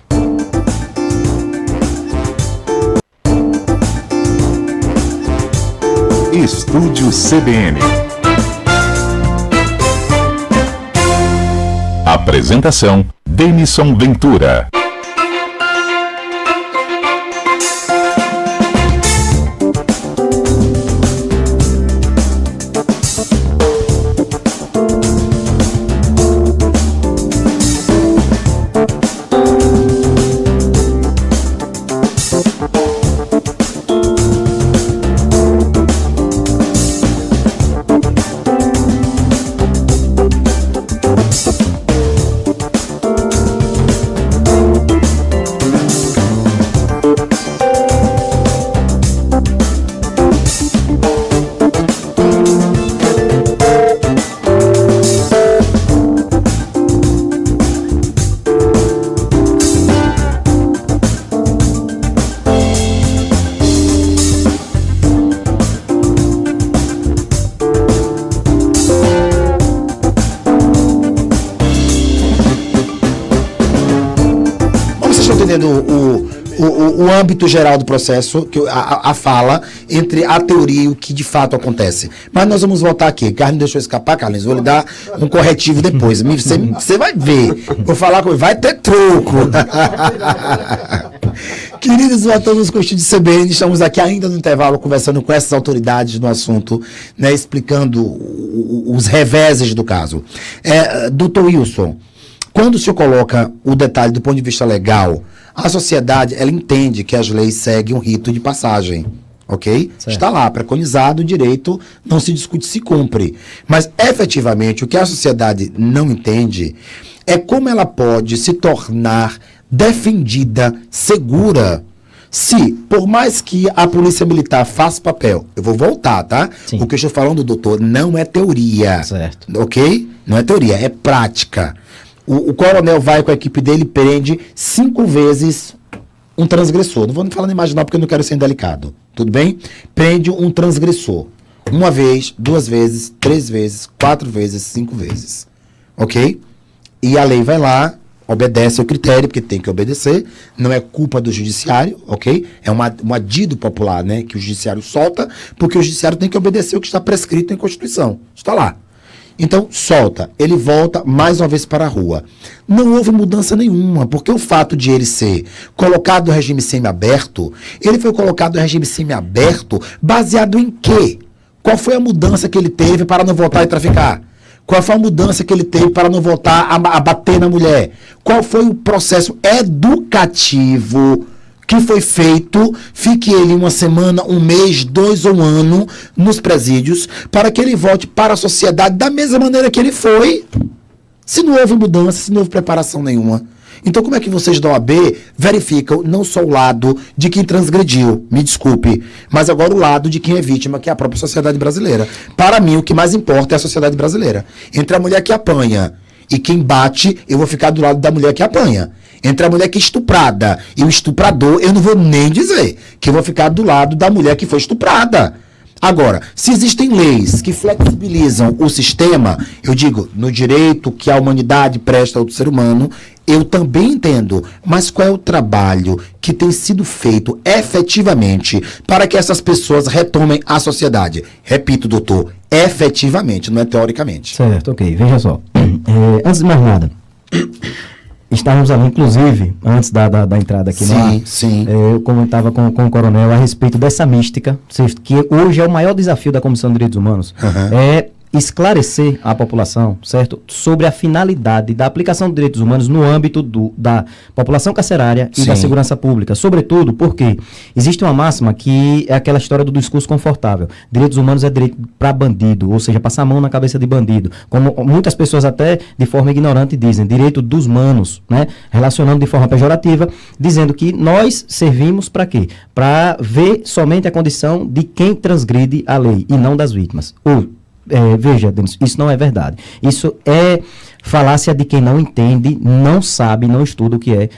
Speaker 1: Estúdio CBN. Apresentação: Denison Ventura.
Speaker 2: O âmbito geral do processo, a fala entre a teoria e o que de fato acontece. Mas nós vamos voltar aqui. Carlos deixou escapar, Carlos. Vou lhe dar um corretivo depois. Você vai ver. Vou falar com ele. Vai ter truco. Queridos, voltamos com o Estúdio CBN. Estamos aqui ainda no intervalo conversando com essas autoridades no assunto, né, explicando os reveses do caso. Doutor Wilson, quando o senhor coloca o detalhe do ponto de vista legal, a sociedade, ela entende que as leis seguem um rito de passagem, ok? Certo. Está lá, preconizado, o direito não se discute, se cumpre. Mas, efetivamente, o que a sociedade não entende é como ela pode se tornar defendida, segura, se, por mais que a polícia militar faça papel, eu vou voltar, tá? Sim. O que eu estou falando, doutor, não é teoria,
Speaker 5: certo.
Speaker 2: Ok? Não é teoria, é prática. O coronel vai com a equipe dele e prende 5 vezes um transgressor. Não vou nem falar nem imaginar porque eu não quero ser indelicado. Tudo bem? Prende um transgressor. 1 vez, 2 vezes, 3 vezes, 4 vezes, 5 vezes. Ok? E a lei vai lá, obedece ao critério, porque tem que obedecer, não é culpa do judiciário, ok? É um adido popular, né, que o judiciário solta, porque o judiciário tem que obedecer o que está prescrito em Constituição. Está lá. Então, solta. Ele volta mais uma vez para a rua. Não houve mudança nenhuma, porque o fato de ele ser colocado no regime semiaberto, ele foi colocado no regime semiaberto baseado em quê? Qual foi a mudança que ele teve para não voltar e traficar? Qual foi a mudança que ele teve para não voltar a bater na mulher? Qual foi o processo educativo que foi feito? Fique ele uma semana, um mês, 2 ou um ano nos presídios para que ele volte para a sociedade da mesma maneira que ele foi. Se não houve mudança, se não houve preparação nenhuma. Então como é que vocês da OAB verificam não só o lado de quem transgrediu, me desculpe, mas agora o lado de quem é vítima, que é a própria sociedade brasileira? Para mim, o que mais importa é a sociedade brasileira. Entre a mulher que apanha e quem bate, eu vou ficar do lado da mulher que apanha. Entre a mulher que é estuprada e o estuprador, eu não vou nem dizer que eu vou ficar do lado da mulher que foi estuprada. Agora, se existem leis que flexibilizam o sistema, eu digo, no direito que a humanidade presta ao ser humano, eu também entendo. Mas qual é o trabalho que tem sido feito efetivamente para que essas pessoas retomem a sociedade? Repito, doutor, efetivamente, não é teoricamente.
Speaker 5: Certo, ok. Veja só. Antes de mais nada, estávamos ali, inclusive, antes da entrada aqui no ar, eu comentava com o coronel a respeito dessa mística, que hoje é o maior desafio da Comissão de Direitos Humanos, é esclarecer a população, certo, sobre a finalidade da aplicação de direitos humanos no âmbito da população carcerária e da segurança pública, sobretudo porque existe uma máxima que é aquela história do discurso confortável. Direitos humanos é direito para bandido, ou seja, passar a mão na cabeça de bandido, como muitas pessoas até de forma ignorante dizem, direito dos manos, né, relacionando de forma pejorativa, dizendo que nós servimos para quê? Para ver somente a condição de quem transgride a lei e não das vítimas. Veja, Denis, isso não é verdade. Isso é falácia de quem não entende, não sabe, não estuda o que é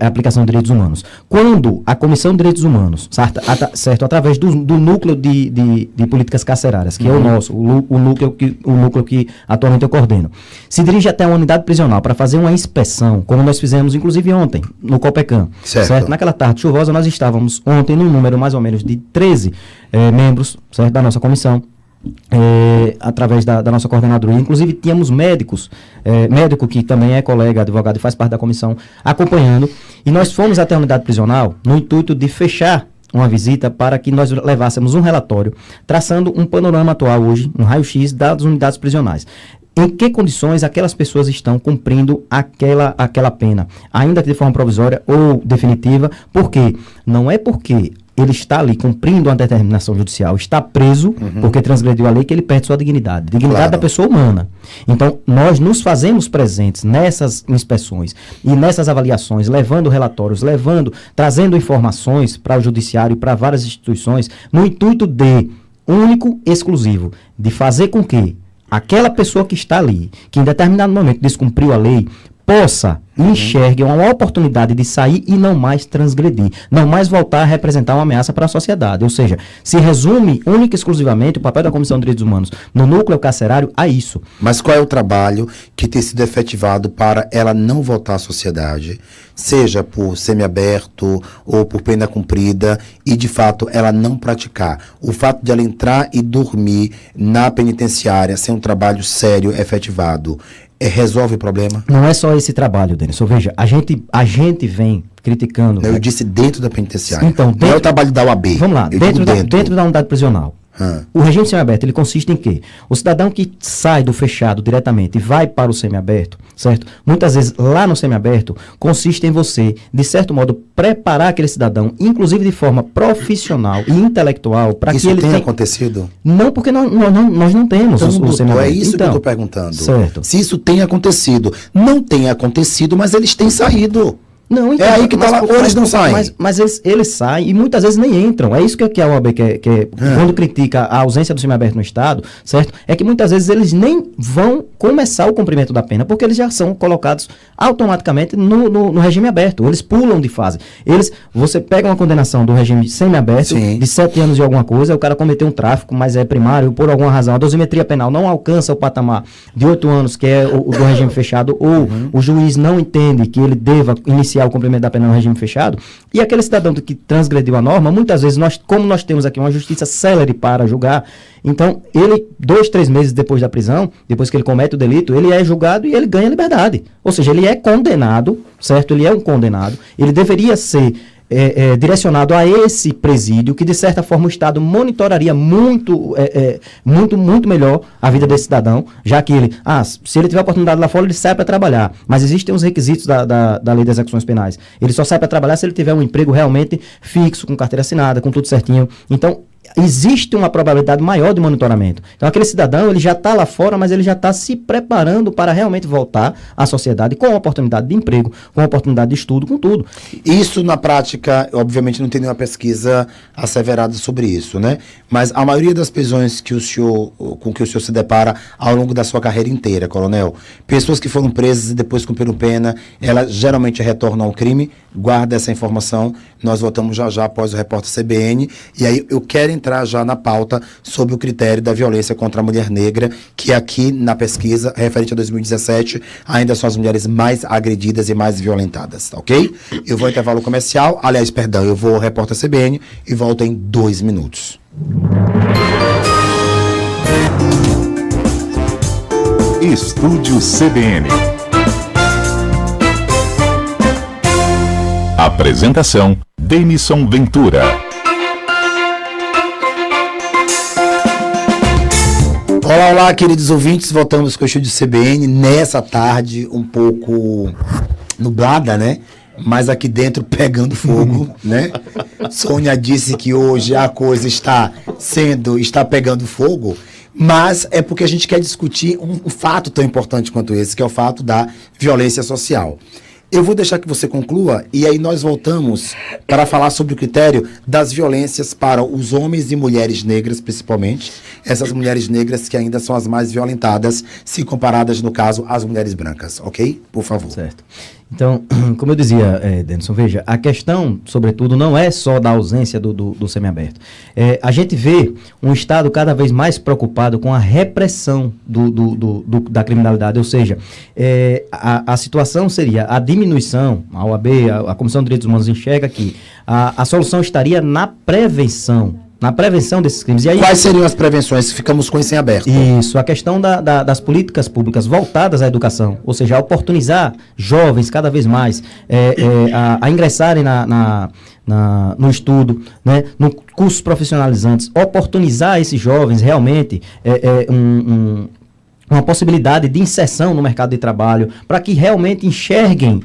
Speaker 5: a aplicação de direitos humanos. Quando a Comissão de Direitos Humanos, certo, através do núcleo de políticas carcerárias, que é o nosso, o núcleo que atualmente eu coordeno, se dirige até uma unidade prisional para fazer uma inspeção, como nós fizemos inclusive ontem, no Copecan, certo? Naquela tarde chuvosa, nós estávamos ontem num número mais ou menos de 13 membros, certo, da nossa comissão, através da nossa coordenadoria. Inclusive tínhamos médicos, médico que também é colega, advogado e faz parte da comissão, acompanhando, e nós fomos até a unidade prisional no intuito de fechar uma visita para que nós levássemos um relatório, traçando um panorama atual hoje, um raio-x das unidades prisionais. Em que condições aquelas pessoas estão cumprindo aquela pena, ainda que de forma provisória ou definitiva, porque não é porque ele está ali cumprindo uma determinação judicial, está preso porque transgrediu a lei, que ele perde sua dignidade. Dignidade da pessoa humana. Então, nós nos fazemos presentes nessas inspeções e nessas avaliações, levando relatórios, trazendo informações para o judiciário e para várias instituições, no intuito único, exclusivo, de fazer com que aquela pessoa que está ali, que em determinado momento descumpriu a lei, possa enxergue uma oportunidade de sair e não mais transgredir, não mais voltar a representar uma ameaça para a sociedade. Ou seja, se resume única e exclusivamente o papel da Comissão de Direitos Humanos no núcleo carcerário a isso.
Speaker 2: Mas qual é o trabalho que tem sido efetivado para ela não voltar à sociedade, seja por semiaberto ou por pena cumprida, e de fato ela não praticar? O fato de ela entrar e dormir na penitenciária sem um trabalho sério efetivado, resolve o problema?
Speaker 5: Não é só esse trabalho, Denis. Veja, a gente vem criticando...
Speaker 2: Eu disse dentro da penitenciária.
Speaker 5: Então,
Speaker 2: não é o trabalho da UAB.
Speaker 5: Vamos lá, dentro da unidade prisional. O regime semiaberto, ele consiste em quê? O cidadão que sai do fechado diretamente e vai para o semiaberto, certo? Muitas vezes, lá no semiaberto, consiste em você, de certo modo, preparar aquele cidadão, inclusive de forma profissional e intelectual, para que ele
Speaker 2: tenha acontecido?
Speaker 5: Não, porque nós não temos
Speaker 2: então, o semiaberto. É isso que eu estou perguntando.
Speaker 5: Certo.
Speaker 2: Se isso tem acontecido. Não tem acontecido, mas eles têm saído.
Speaker 5: Não, então,
Speaker 2: É aí que tá lá, ou eles não saem.
Speaker 5: Mas eles saem e muitas vezes nem entram. É isso que a OAB quer, quando critica a ausência do semiaberto no Estado, certo? É que muitas vezes eles nem vão começar o cumprimento da pena, porque eles já são colocados automaticamente no regime aberto. Eles pulam de fase. Você pega uma condenação do regime semiaberto,
Speaker 2: Sim.
Speaker 5: de 7 anos e alguma coisa, o cara cometeu um tráfico, mas é primário, por alguma razão, a dosimetria penal não alcança o patamar de 8 anos, que é o do regime fechado, ou o juiz não entende que ele deva iniciar o cumprimento da pena no regime fechado, e aquele cidadão que transgrediu a norma, muitas vezes, como nós temos aqui uma justiça célere para julgar, então ele, 2, 3 meses depois da prisão, depois que ele comete o delito, ele é julgado e ele ganha liberdade. Ou seja, ele é condenado, certo? Ele é um condenado, ele deveria ser direcionado a esse presídio, que de certa forma o Estado monitoraria muito melhor a vida desse cidadão, já que ele, se ele tiver oportunidade lá fora, ele sai para trabalhar, mas existem os requisitos da lei das execuções penais, ele só sai para trabalhar se ele tiver um emprego realmente fixo, com carteira assinada, com tudo certinho. Então existe uma probabilidade maior de monitoramento. Então aquele cidadão, ele já está lá fora, mas ele já está se preparando para realmente voltar à sociedade com oportunidade de emprego, com oportunidade de estudo, com tudo.
Speaker 2: Isso na prática, obviamente não tem nenhuma pesquisa asseverada sobre isso, né? Mas a maioria das prisões com que o senhor se depara ao longo da sua carreira inteira, coronel, pessoas que foram presas e depois cumpriram pena, elas geralmente retornam ao crime. Guarda essa informação, nós voltamos já após o repórter CBN, e aí eu quero entrar já na pauta sobre o critério da violência contra a mulher negra, que aqui na pesquisa, referente a 2017, ainda são as mulheres mais agredidas e mais violentadas, ok? Eu vou ao intervalo comercial, eu vou ao repórter CBN e volto em 2 minutos.
Speaker 1: Estúdio CBN. Apresentação: Denison Ventura.
Speaker 2: Olá, queridos ouvintes, voltamos com o Estúdio CBN nessa tarde um pouco nublada, né? Mas aqui dentro pegando fogo, né? Sônia disse que hoje a coisa está pegando fogo, mas é porque a gente quer discutir um fato tão importante quanto esse, que é o fato da violência social. Eu vou deixar que você conclua e aí nós voltamos para falar sobre o critério das violências para os homens e mulheres negras, principalmente. Essas mulheres negras que ainda são as mais violentadas, se comparadas, no caso, às mulheres brancas, ok? Por favor.
Speaker 5: Certo. Então, como eu dizia, Denison, veja, a questão, sobretudo, não é só da ausência do semiaberto. A gente vê um Estado cada vez mais preocupado com a repressão da criminalidade, ou seja, a situação seria a diminuição, a OAB, a Comissão de Direitos Humanos enxerga que a solução estaria na prevenção desses crimes. E aí,
Speaker 2: quais seriam as prevenções? Ficamos com isso em aberto.
Speaker 5: Isso, a questão das políticas públicas voltadas à educação, ou seja, a oportunizar jovens cada vez mais a ingressarem no estudo, né, no cursos profissionalizantes, oportunizar esses jovens realmente uma possibilidade de inserção no mercado de trabalho, para que realmente enxerguem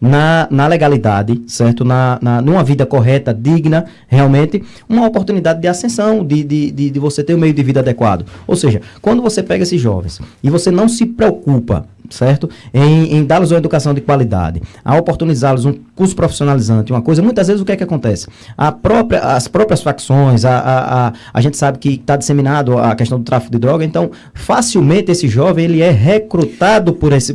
Speaker 5: na legalidade, certo? Numa vida correta, digna, realmente, uma oportunidade de ascensão, de você ter um meio de vida adequado. Ou seja, quando você pega esses jovens e você não se preocupa, certo? Em dar-lhes uma educação de qualidade, a oportunizá-los um curso profissionalizante, uma coisa, muitas vezes o que é que acontece? As próprias facções, a gente sabe que está disseminado a questão do tráfico de droga, então facilmente esse jovem ele é recrutado por esse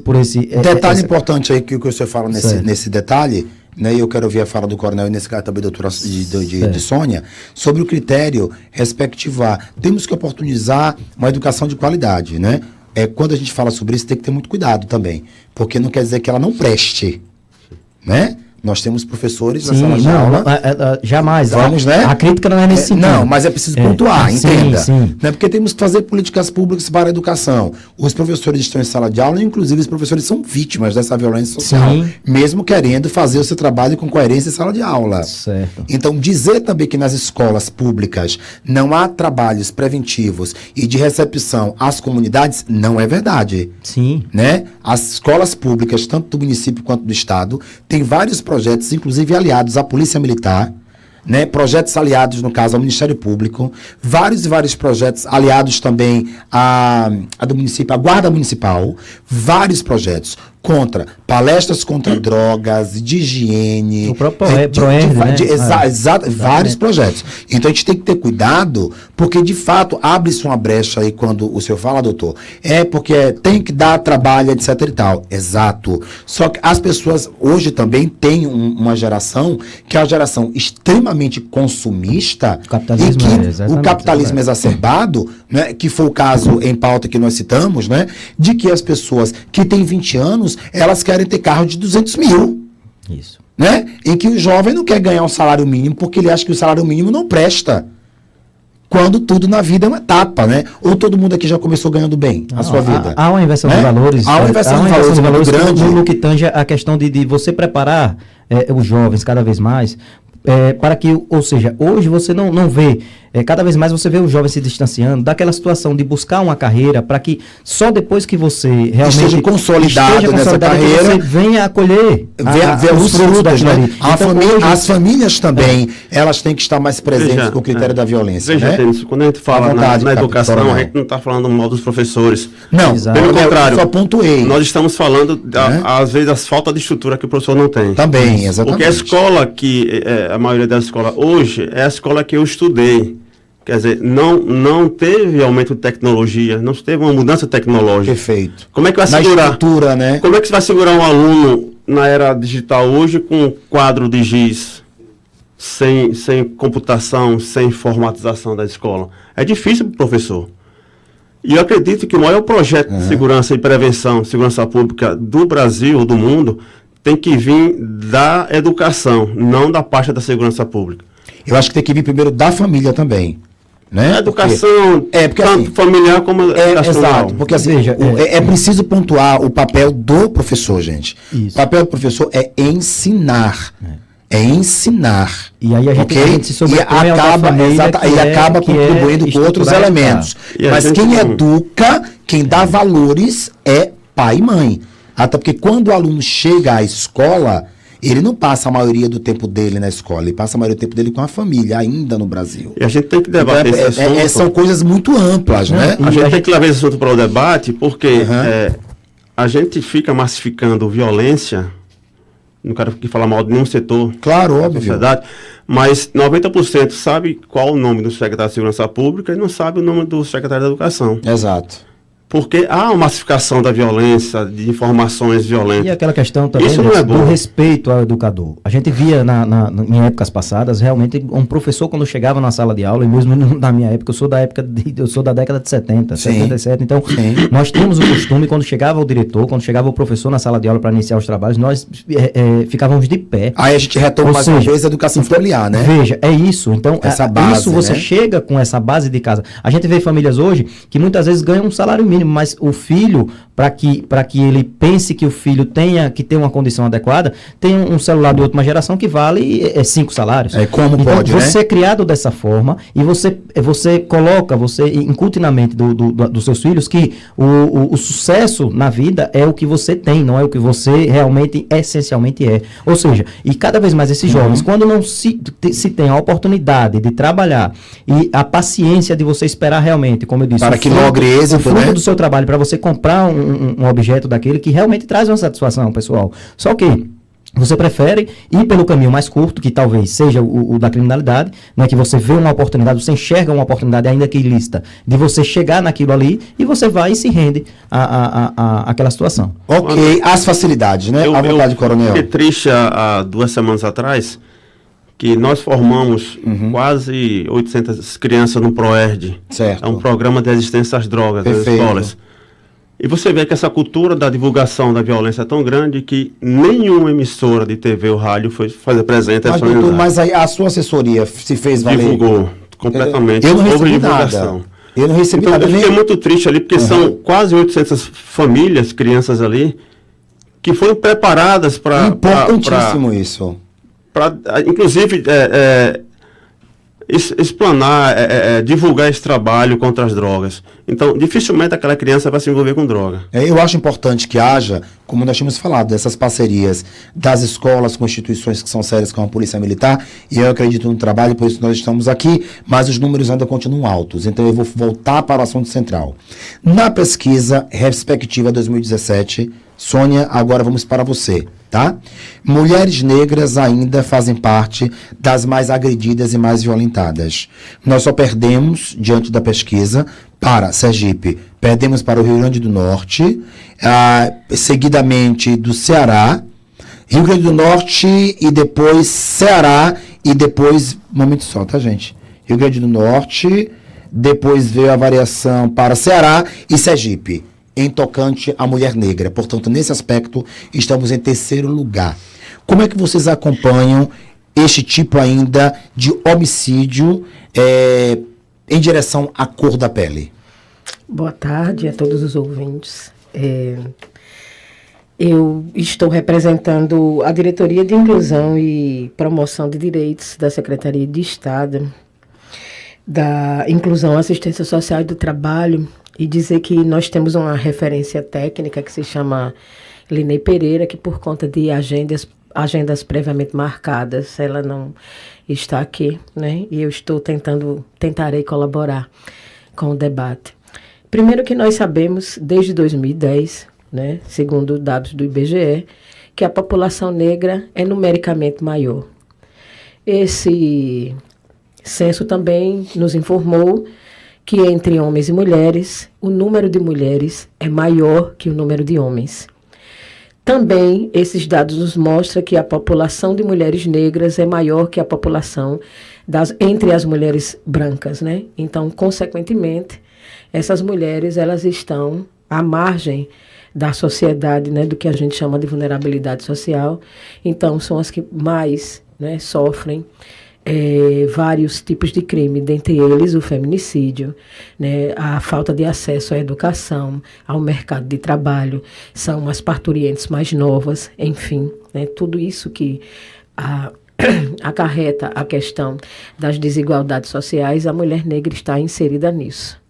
Speaker 2: detalhe importante aí que o senhor fala nesse detalhe, né, e eu quero ouvir a fala do coronel e nesse caso também doutora de Sônia, sobre o critério respectivar. Temos que oportunizar uma educação de qualidade, né? Quando a gente fala sobre isso, tem que ter muito cuidado também, porque não quer dizer que ela não preste, né? Nós temos professores na sala de aula.
Speaker 5: Jamais.
Speaker 2: Vamos, né?
Speaker 5: A crítica não é nesse sentido.
Speaker 2: Não, mas é preciso pontuar, entenda.
Speaker 5: Sim.
Speaker 2: Né? Porque temos que fazer políticas públicas para a educação. Os professores estão em sala de aula, inclusive os professores são vítimas dessa violência social, mesmo querendo fazer o seu trabalho com coerência em sala de aula.
Speaker 5: Certo.
Speaker 2: Então, dizer também que nas escolas públicas não há trabalhos preventivos e de recepção às comunidades não é verdade.
Speaker 5: Sim.
Speaker 2: Né? As escolas públicas, tanto do município quanto do estado, têm vários projetos, inclusive aliados à Polícia Militar, né? Projetos aliados, no caso, ao Ministério Público, vários projetos aliados também do município, à Guarda Municipal, vários projetos, contra palestras contra drogas, de higiene.
Speaker 5: O próprio ProERD, né?
Speaker 2: Vários projetos. Então a gente tem que ter cuidado, porque de fato abre-se uma brecha aí quando o senhor fala, doutor. Porque tem que dar trabalho, etc e tal. Exato. Só que as pessoas hoje também têm uma geração que é uma geração extremamente consumista.
Speaker 5: O capitalismo,
Speaker 2: e que o capitalismo exacerbado, né, que foi o caso em pauta que nós citamos, né, de que as pessoas que têm 20 anos, elas querem ter carro de 200 mil.
Speaker 5: Isso.
Speaker 2: Né? Em que o jovem não quer ganhar um salário mínimo porque ele acha que o salário mínimo não presta. Quando tudo na vida é uma etapa, né? Ou todo mundo aqui já começou ganhando bem a sua vida?
Speaker 5: Há uma inversão de valores.
Speaker 2: Há uma inversão de valores muito grande.
Speaker 5: No que tange a questão de você preparar os jovens cada vez mais para que, ou seja, hoje você não vê, cada vez mais você vê os jovens se distanciando daquela situação de buscar uma carreira para que só depois que você realmente
Speaker 2: esteja consolidado nessa carreira,
Speaker 5: você venha a colher
Speaker 2: ver os frutos, né?
Speaker 5: Então,
Speaker 2: as famílias também, elas têm que estar mais presentes com o critério da violência.
Speaker 4: Veja,
Speaker 2: né?
Speaker 4: Denis, quando a gente fala na educação, a gente não está falando mal dos professores.
Speaker 2: Não,
Speaker 4: pelo contrário,
Speaker 2: só pontuei.
Speaker 4: Nós estamos falando, às vezes, das faltas de estrutura que o professor não tem.
Speaker 2: Também, exatamente.
Speaker 4: Porque a escola que, a maioria das escolas hoje, é a escola que eu estudei. Quer dizer, não teve aumento de tecnologia, não teve uma mudança tecnológica.
Speaker 2: Perfeito.
Speaker 4: Como é que vai segurar?
Speaker 2: Estrutura, né?
Speaker 4: Como é que você vai segurar um aluno na era digital hoje com um quadro de giz, sem computação, sem informatização da escola? É difícil para o professor. E eu acredito que o maior projeto de segurança e prevenção, segurança pública do Brasil, do mundo, tem que vir da educação, não da parte da segurança pública.
Speaker 2: Eu acho que tem que vir primeiro da família também. Né?
Speaker 4: A educação,
Speaker 2: porque,
Speaker 4: tanto
Speaker 2: assim,
Speaker 4: familiar como educacional.
Speaker 2: Exato, porque assim, é preciso pontuar o papel do professor, gente.
Speaker 5: Isso.
Speaker 2: O papel do professor é ensinar. É ensinar.
Speaker 5: E aí a gente se sobrepõe
Speaker 2: e acaba contribuindo com outros elementos. Mas quem educa, quem dá valores é pai e mãe. Até porque quando o aluno chega à escola, ele não passa a maioria do tempo dele na escola, ele passa a maioria do tempo dele com a família, ainda no Brasil.
Speaker 4: E a gente tem que debater esse assunto.
Speaker 2: São coisas muito amplas, né?
Speaker 4: A gente tem que levar esse assunto para o debate, porque a gente fica massificando violência, não quero aqui falar mal de nenhum setor
Speaker 2: claro,
Speaker 4: da
Speaker 2: óbvio.
Speaker 4: sociedade, mas 90% sabe qual o nome do secretário de Segurança Pública e não sabe o nome do secretário da Educação.
Speaker 2: Exato.
Speaker 4: Porque há uma massificação da violência, de informações violentas.
Speaker 5: E aquela questão também do respeito ao educador. A gente via em épocas passadas, realmente, um professor quando chegava na sala de aula, e mesmo na minha época, eu sou da década de 70,
Speaker 2: Sim.
Speaker 5: 77, então nós tínhamos o costume, quando chegava o diretor, quando chegava o professor na sala de aula para iniciar os trabalhos, nós ficávamos de pé.
Speaker 2: Aí a gente retoma mais uma vez a educação familiar, né?
Speaker 5: Veja, é isso. Então,
Speaker 2: essa base,
Speaker 5: isso você chega com essa base de casa. A gente vê famílias hoje que muitas vezes ganham um salário mínimo, mas o filho, para que ele pense que o filho tenha uma condição adequada, tem um celular de última geração que vale 5 salários.
Speaker 2: Como
Speaker 5: então,
Speaker 2: pode,
Speaker 5: você é criado dessa forma e você coloca, você incute na mente dos seus filhos que o sucesso na vida é o que você tem, não é o que você realmente, essencialmente é. Ou seja, e cada vez mais esses jovens, quando não se tem a oportunidade de trabalhar e a paciência de você esperar realmente, como eu disse,
Speaker 2: para que logre êxito,
Speaker 5: o fruto do seu trabalho, para você comprar um objeto daquele que realmente traz uma satisfação, pessoal. Só que você prefere ir pelo caminho mais curto, que talvez seja o da criminalidade, né, que você vê uma oportunidade, você enxerga uma oportunidade, ainda que ilícita, de você chegar naquilo ali, e você vai e se rende àquela situação.
Speaker 2: Ok, as facilidades, né? À vontade, coronel.
Speaker 4: Eu fiquei triste há 2 semanas atrás, que nós formamos quase 800 crianças no ProERD.
Speaker 2: Certo.
Speaker 4: É um programa de resistência às drogas nas escolas. E você vê que essa cultura da divulgação da violência é tão grande que nenhuma emissora de TV ou rádio foi fazer presente essa unidade.
Speaker 2: Mas aí a sua assessoria se fez valer?
Speaker 4: Divulgou completamente.
Speaker 2: Eu não
Speaker 4: sobre
Speaker 2: recebi
Speaker 4: divulgação.
Speaker 2: nada. Eu não recebi
Speaker 4: então,
Speaker 2: nada.
Speaker 4: Eu fiquei muito triste ali, porque são quase 800 famílias, crianças ali, que foram preparadas para...
Speaker 2: Importantíssimo isso.
Speaker 4: Inclusive, explanar, divulgar esse trabalho contra as drogas. Então, dificilmente aquela criança vai se envolver com droga.
Speaker 2: Eu acho importante que haja, como nós tínhamos falado, dessas parcerias das escolas com instituições que são sérias, como a Polícia Militar, e eu acredito no trabalho, por isso nós estamos aqui, mas os números ainda continuam altos. Então, eu vou voltar para o assunto central. Na pesquisa Perspectiva 2017, Sônia, agora vamos para você, tá? Mulheres negras ainda fazem parte das mais agredidas e mais violentadas. Nós só perdemos, diante da pesquisa, para Sergipe, perdemos para o Rio Grande do Norte, seguidamente do Ceará, Rio Grande do Norte e depois Ceará e depois, um momento só, tá, gente? Rio Grande do Norte, depois veio a variação para Ceará e Sergipe, em tocante à mulher negra. Portanto, nesse aspecto, estamos em terceiro lugar. Como é que vocês acompanham este tipo ainda de homicídio em direção à cor da pele?
Speaker 3: Boa tarde a todos os ouvintes. Eu estou representando a Diretoria de Inclusão e Promoção de Direitos da Secretaria de Estado, da Inclusão, Assistência Social e do Trabalho, e dizer que nós temos uma referência técnica que se chama Linei Pereira, que por conta de agendas previamente marcadas, ela não está aqui, né? E eu tentarei colaborar com o debate. Primeiro que nós sabemos, desde 2010, né, segundo dados do IBGE, que a população negra é numericamente maior. Esse censo também nos informou que entre homens e mulheres, o número de mulheres é maior que o número de homens. Também, esses dados nos mostram que a população de mulheres negras é maior que a população entre as mulheres brancas, né? Então, consequentemente, essas mulheres, elas estão à margem da sociedade, né, do que a gente chama de vulnerabilidade social. Então, são as que mais, né, sofrem vários tipos de crime, dentre eles o feminicídio, né, a falta de acesso à educação, ao mercado de trabalho, são as parturientes mais novas, enfim, né, tudo isso que acarreta a questão das desigualdades sociais, a mulher negra está inserida nisso.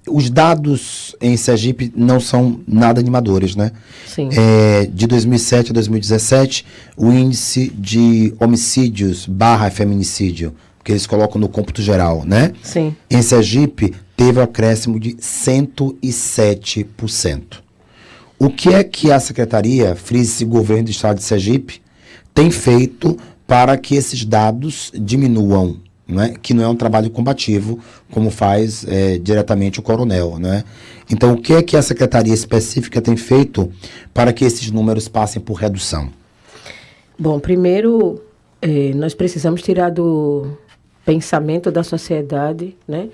Speaker 2: Os dados em Sergipe não são nada animadores, né?
Speaker 3: Sim.
Speaker 2: De 2007 a 2017, o índice de homicídios / feminicídio, que eles colocam no cômputo geral, né?
Speaker 3: Sim.
Speaker 2: Em Sergipe, teve um acréscimo de 107%. O que é que a Secretaria, frise-se Governo do Estado de Sergipe, tem feito para que esses dados diminuam? Não é? Que não é um trabalho combativo, como faz diretamente o coronel. Não é? Então, o que é que a Secretaria específica tem feito para que esses números passem por redução?
Speaker 3: Bom, primeiro, nós precisamos tirar do pensamento da sociedade, né,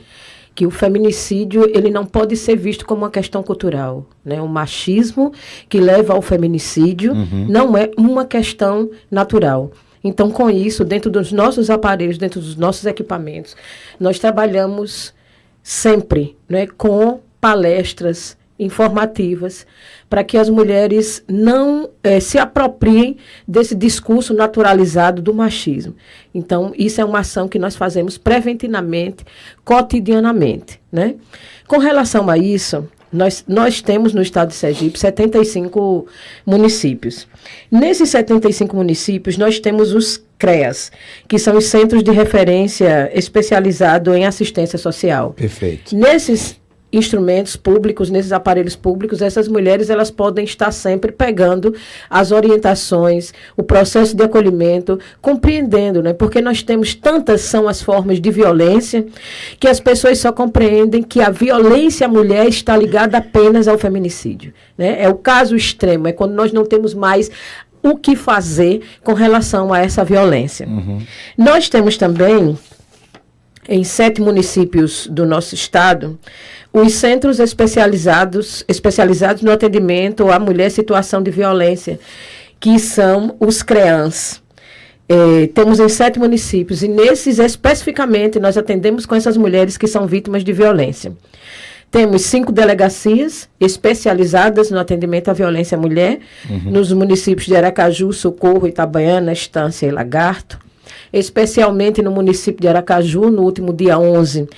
Speaker 3: que o feminicídio ele não pode ser visto como uma questão cultural. Né? O machismo que leva ao feminicídio não é uma questão natural. Então, com isso, dentro dos nossos aparelhos, dentro dos nossos equipamentos, nós trabalhamos sempre, né, com palestras informativas para que as mulheres não se apropriem desse discurso naturalizado do machismo. Então, isso é uma ação que nós fazemos preventivamente, cotidianamente. Né? Com relação a isso, nós temos no estado de Sergipe 75 municípios. Nesses 75 municípios, nós temos os CREAS, que são os Centros de Referência Especializados em Assistência Social.
Speaker 2: Perfeito.
Speaker 3: Nesses instrumentos públicos, nesses aparelhos públicos, essas mulheres elas podem estar sempre pegando as orientações, o processo de acolhimento, compreendendo, né? Porque nós temos tantas são as formas de violência que as pessoas só compreendem que a violência à mulher está ligada apenas ao feminicídio, né? É o caso extremo, é quando nós não temos mais o que fazer com relação a essa violência. Nós temos também, em 7 municípios do nosso estado, os centros especializados no atendimento à mulher em situação de violência, que são os CREANS. Temos em 7 municípios, e nesses especificamente nós atendemos com essas mulheres que são vítimas de violência. Temos 5 delegacias especializadas no atendimento à violência à mulher, nos municípios de Aracaju, Socorro, Itabaiana, Estância e Lagarto. Especialmente no município de Aracaju, no último dia 11,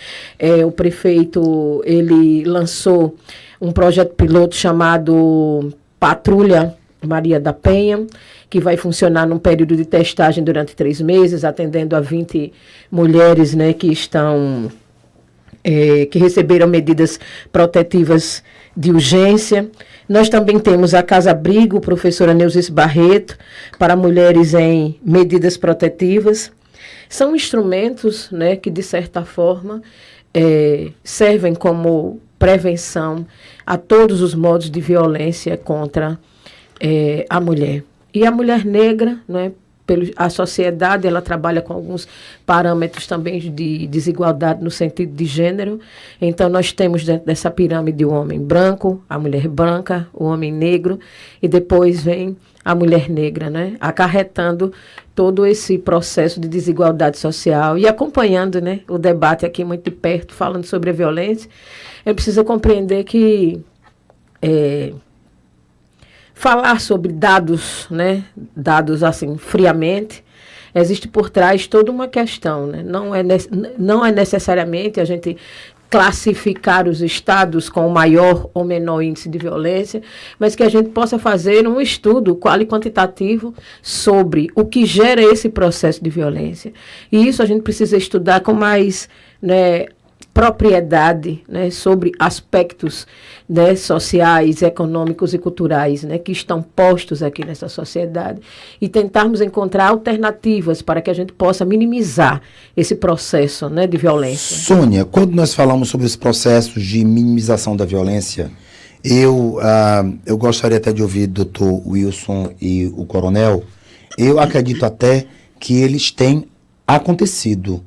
Speaker 3: o prefeito ele lançou um projeto piloto chamado Patrulha Maria da Penha, que vai funcionar num período de testagem durante 3 meses, atendendo a 20 mulheres, né, que receberam medidas protetivas de urgência. Nós também temos a Casa Abrigo, professora Neuzice Barreto, para mulheres em medidas protetivas. São instrumentos, né, que, de certa forma, servem como prevenção a todos os modos de violência contra a mulher. E a mulher negra, né, a sociedade, ela trabalha com alguns parâmetros também de desigualdade no sentido de gênero. Então, nós temos dentro dessa pirâmide o homem branco, a mulher branca, o homem negro, e depois vem a mulher negra, né, acarretando todo esse processo de desigualdade social e acompanhando, né, o debate aqui muito de perto, falando sobre a violência. Eu preciso compreender que falar sobre dados, né, dados assim, friamente, existe por trás toda uma questão, né? Não é necessariamente a gente classificar os estados com maior ou menor índice de violência, mas que a gente possa fazer um estudo quantitativo sobre o que gera esse processo de violência. E isso a gente precisa estudar com mais, né, propriedade, né, sobre aspectos, né, sociais, econômicos e culturais, né, que estão postos aqui nessa sociedade, e tentarmos encontrar alternativas para que a gente possa minimizar esse processo, né, de violência.
Speaker 2: Sônia, quando nós falamos sobre os processos de minimização da violência, eu gostaria até de ouvir o Dr. Wilson e o Coronel. Eu acredito até que eles têm acontecido.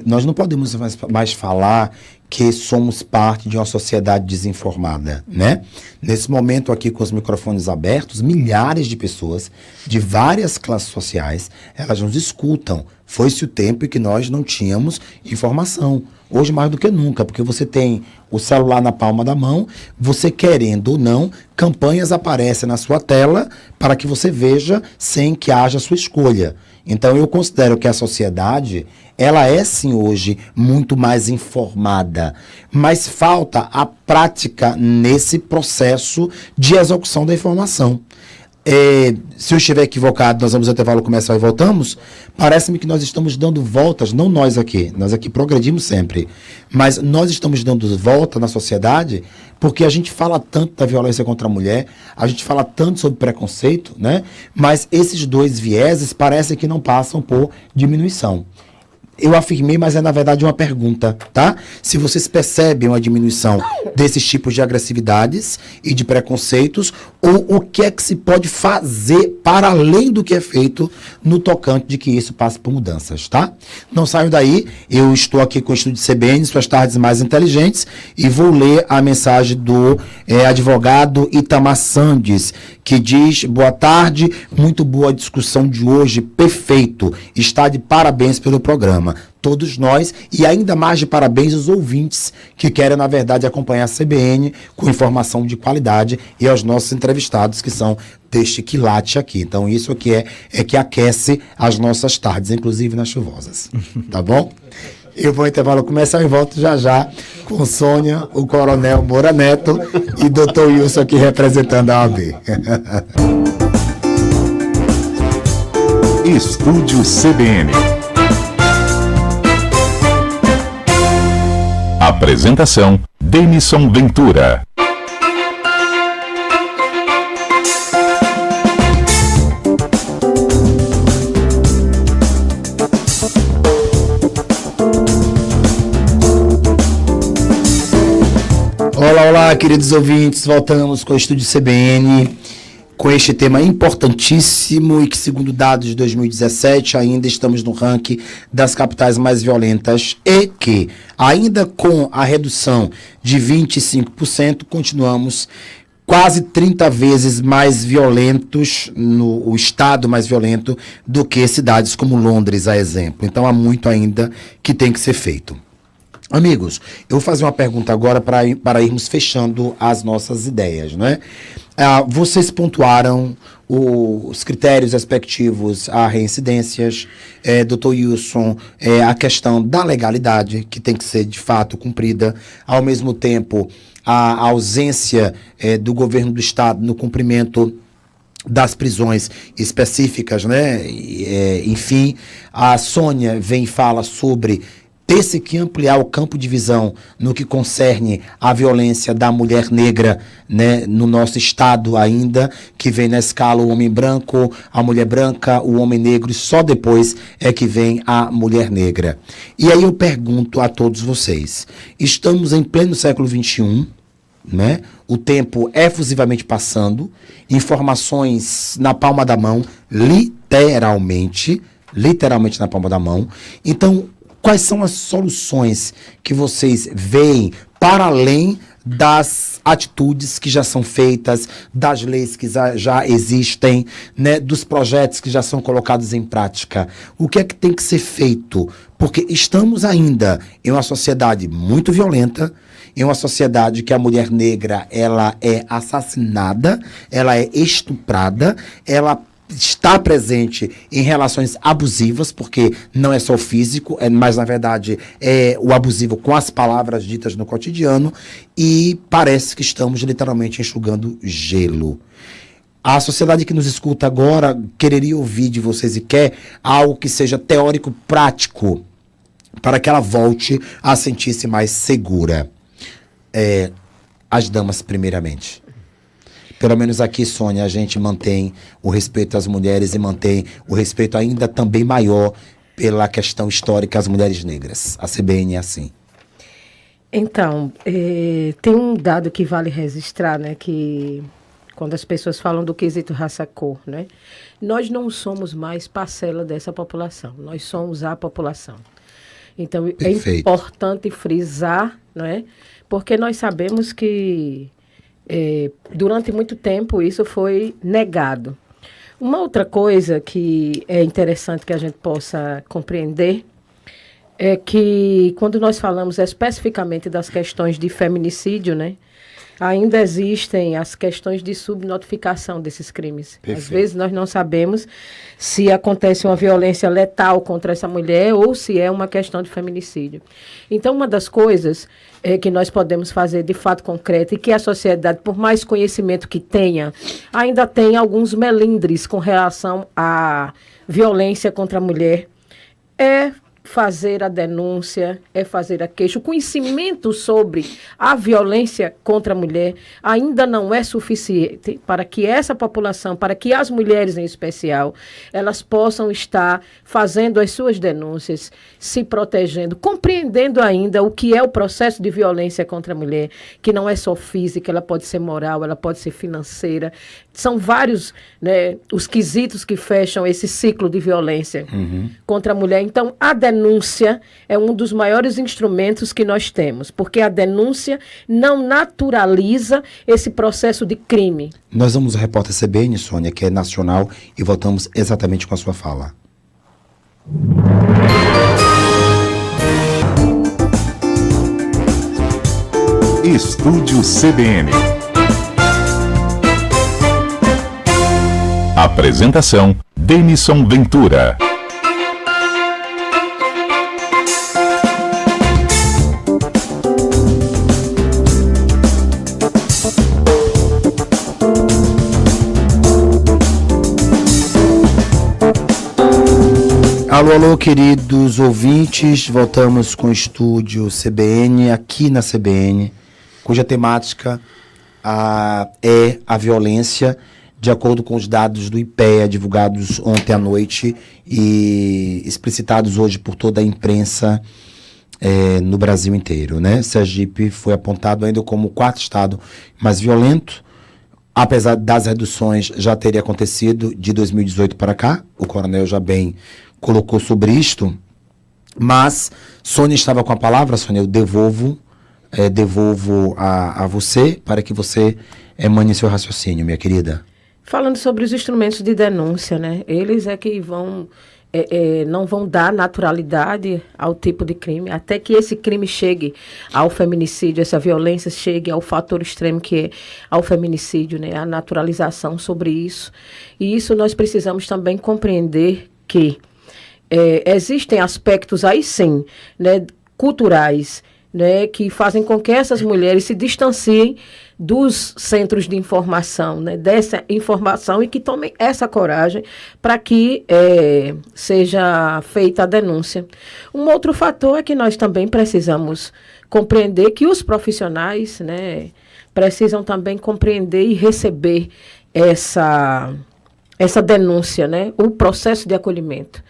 Speaker 2: Nós não podemos mais falar que somos parte de uma sociedade desinformada, né? Nesse momento aqui, com os microfones abertos, milhares de pessoas de várias classes sociais, elas nos escutam. Foi-se o tempo em que nós não tínhamos informação. Hoje mais do que nunca, porque você tem o celular na palma da mão, você querendo ou não, campanhas aparecem na sua tela para que você veja sem que haja sua escolha. Então eu considero que a sociedade, ela é sim hoje muito mais informada, mas falta a prática nesse processo de execução da informação. Se eu estiver equivocado, nós vamos ao intervalo comercial e voltamos. Parece-me que nós estamos dando voltas, não nós aqui progredimos sempre, mas nós estamos dando volta na sociedade porque a gente fala tanto da violência contra a mulher, a gente fala tanto sobre preconceito, né? Mas esses dois vieses parecem que não passam por diminuição. Eu afirmei, mas é na verdade uma pergunta, tá? Se vocês percebem uma diminuição desses tipos de agressividades e de preconceitos, ou o que é que se pode fazer para além do que é feito no tocante de que isso passe por mudanças, tá? Não saiam daí, eu estou aqui com o Estúdio CBN, suas tardes mais inteligentes, e vou ler a mensagem do advogado Itamar Sandes, que diz: boa tarde, muito boa a discussão de hoje, perfeito, está de parabéns pelo programa. Todos nós, e ainda mais de parabéns aos ouvintes que querem, na verdade, acompanhar a CBN com informação de qualidade, e aos nossos entrevistados que são deste quilate aqui. Então isso aqui é que aquece as nossas tardes, inclusive nas chuvosas. Tá bom? Eu vou intervalo começar e volto já com Sônia, o Coronel Moura Neto e Dr. Wilson aqui representando a OAB.
Speaker 1: Estúdio CBN. Apresentação: Denison Ventura.
Speaker 2: Olá, queridos ouvintes, voltamos com o Estúdio CBN, com este tema importantíssimo e que, segundo dados de 2017, ainda estamos no ranking das capitais mais violentas e que, ainda com a redução de 25%, continuamos quase 30 vezes mais violentos, o estado mais violento do que cidades como Londres, a exemplo. Então, há muito ainda que tem que ser feito. Amigos, eu vou fazer uma pergunta agora para irmos fechando as nossas ideias, né? Vocês pontuaram os critérios respectivos a reincidências, Dr. Wilson, a questão da legalidade, que tem que ser de fato cumprida, ao mesmo tempo a ausência do governo do estado no cumprimento das prisões específicas, né? Enfim, a Sônia vem e fala sobre ter-se que ampliar o campo de visão no que concerne a violência da mulher negra, né, no nosso estado ainda, que vem na escala o homem branco, a mulher branca, o homem negro, e só depois é que vem a mulher negra. E aí eu pergunto a todos vocês, estamos em pleno século XXI, né? O tempo é efusivamente passando, informações na palma da mão, literalmente na palma da mão. Então, quais são as soluções que vocês veem para além das atitudes que já são feitas, das leis que já existem, né, dos projetos que já são colocados em prática? O que é que tem que ser feito? Porque estamos ainda em uma sociedade muito violenta, em uma sociedade que a mulher negra, ela é assassinada, ela é estuprada, ela está presente em relações abusivas, porque não é só o físico, mas na verdade é o abusivo com as palavras ditas no cotidiano, e parece que estamos literalmente enxugando gelo. A sociedade que nos escuta agora quereria ouvir de vocês e quer algo que seja teórico, prático, para que ela volte a sentir-se mais segura. As damas primeiramente. Pelo menos aqui, Sônia, a gente mantém o respeito às mulheres e mantém o respeito ainda também maior pela questão histórica às mulheres negras. A CBN é assim.
Speaker 3: Então, tem um dado que vale registrar, né, que quando as pessoas falam do quesito raça-cor, né, nós não somos mais parcela dessa população, nós somos a população. Então,
Speaker 2: Perfeito.
Speaker 3: É importante frisar, não é? Porque nós sabemos que durante muito tempo isso foi negado. Uma outra coisa que é interessante que a gente possa compreender é que quando nós falamos especificamente das questões de feminicídio, né, ainda existem as questões de subnotificação desses crimes.
Speaker 2: Perfeito.
Speaker 3: Às vezes nós não sabemos se acontece uma violência letal contra essa mulher ou se é uma questão de feminicídio. Então, uma das coisas que nós podemos fazer de fato concreto e que a sociedade, por mais conhecimento que tenha, ainda tem alguns melindres com relação à violência contra a mulher, é fazer a denúncia, é fazer a queixa. O conhecimento sobre a violência contra a mulher ainda não é suficiente para que essa população, para que as mulheres em especial, elas possam estar fazendo as suas denúncias, se protegendo, compreendendo ainda o que é o processo de violência contra a mulher, que não é só física, ela pode ser moral, ela pode ser financeira. São vários, né, os quesitos que fecham esse ciclo de violência contra a mulher. Então, a denúncia é um dos maiores instrumentos que nós temos, porque a denúncia não naturaliza esse processo de crime.
Speaker 2: Nós vamos ao repórter CBN, Sônia, que é nacional, e voltamos exatamente com a sua fala.
Speaker 1: Estúdio CBN. Apresentação: Denison Ventura.
Speaker 2: Alô, queridos ouvintes, voltamos com o Estúdio CBN, aqui na CBN, cuja temática é a violência, de acordo com os dados do IPEA, divulgados ontem à noite e explicitados hoje por toda a imprensa no Brasil inteiro, né? Sergipe foi apontado ainda como o quarto estado mais violento, apesar das reduções já terem acontecido de 2018 para cá, o coronel já bem colocou sobre isto, mas Sônia estava com a palavra. Sônia, eu devolvo a você para que você emane seu raciocínio, minha querida.
Speaker 3: Falando sobre os instrumentos de denúncia, né? Eles é que não vão dar naturalidade ao tipo de crime, até que esse crime chegue ao feminicídio, essa violência chegue ao fator extremo que é ao feminicídio, né? A naturalização sobre isso. E isso nós precisamos também compreender que existem aspectos aí sim, né, culturais, né, que fazem com que essas mulheres se distanciem dos centros de informação, né, dessa informação, e que tomem essa coragem para que seja feita a denúncia. Um outro fator é que nós também precisamos compreender que os profissionais, né, precisam também compreender e receber essa denúncia, né, o processo de acolhimento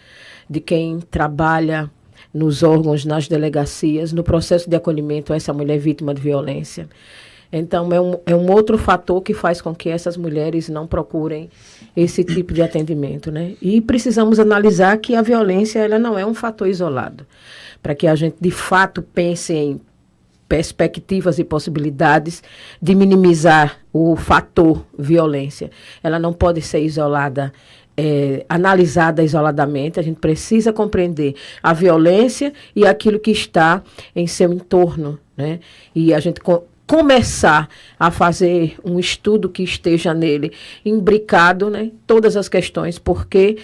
Speaker 3: de quem trabalha nos órgãos, nas delegacias, no processo de acolhimento a essa mulher vítima de violência. Então, é um outro fator que faz com que essas mulheres não procurem esse tipo de atendimento, né? E precisamos analisar que a violência, ela não é um fator isolado, para que a gente, de fato, pense em perspectivas e possibilidades de minimizar o fator violência. Ela não pode ser isolada, analisada isoladamente. A gente precisa compreender a violência e aquilo que está em seu entorno, né? E a gente começar a fazer um estudo que esteja nele imbricado, né, todas as questões, porque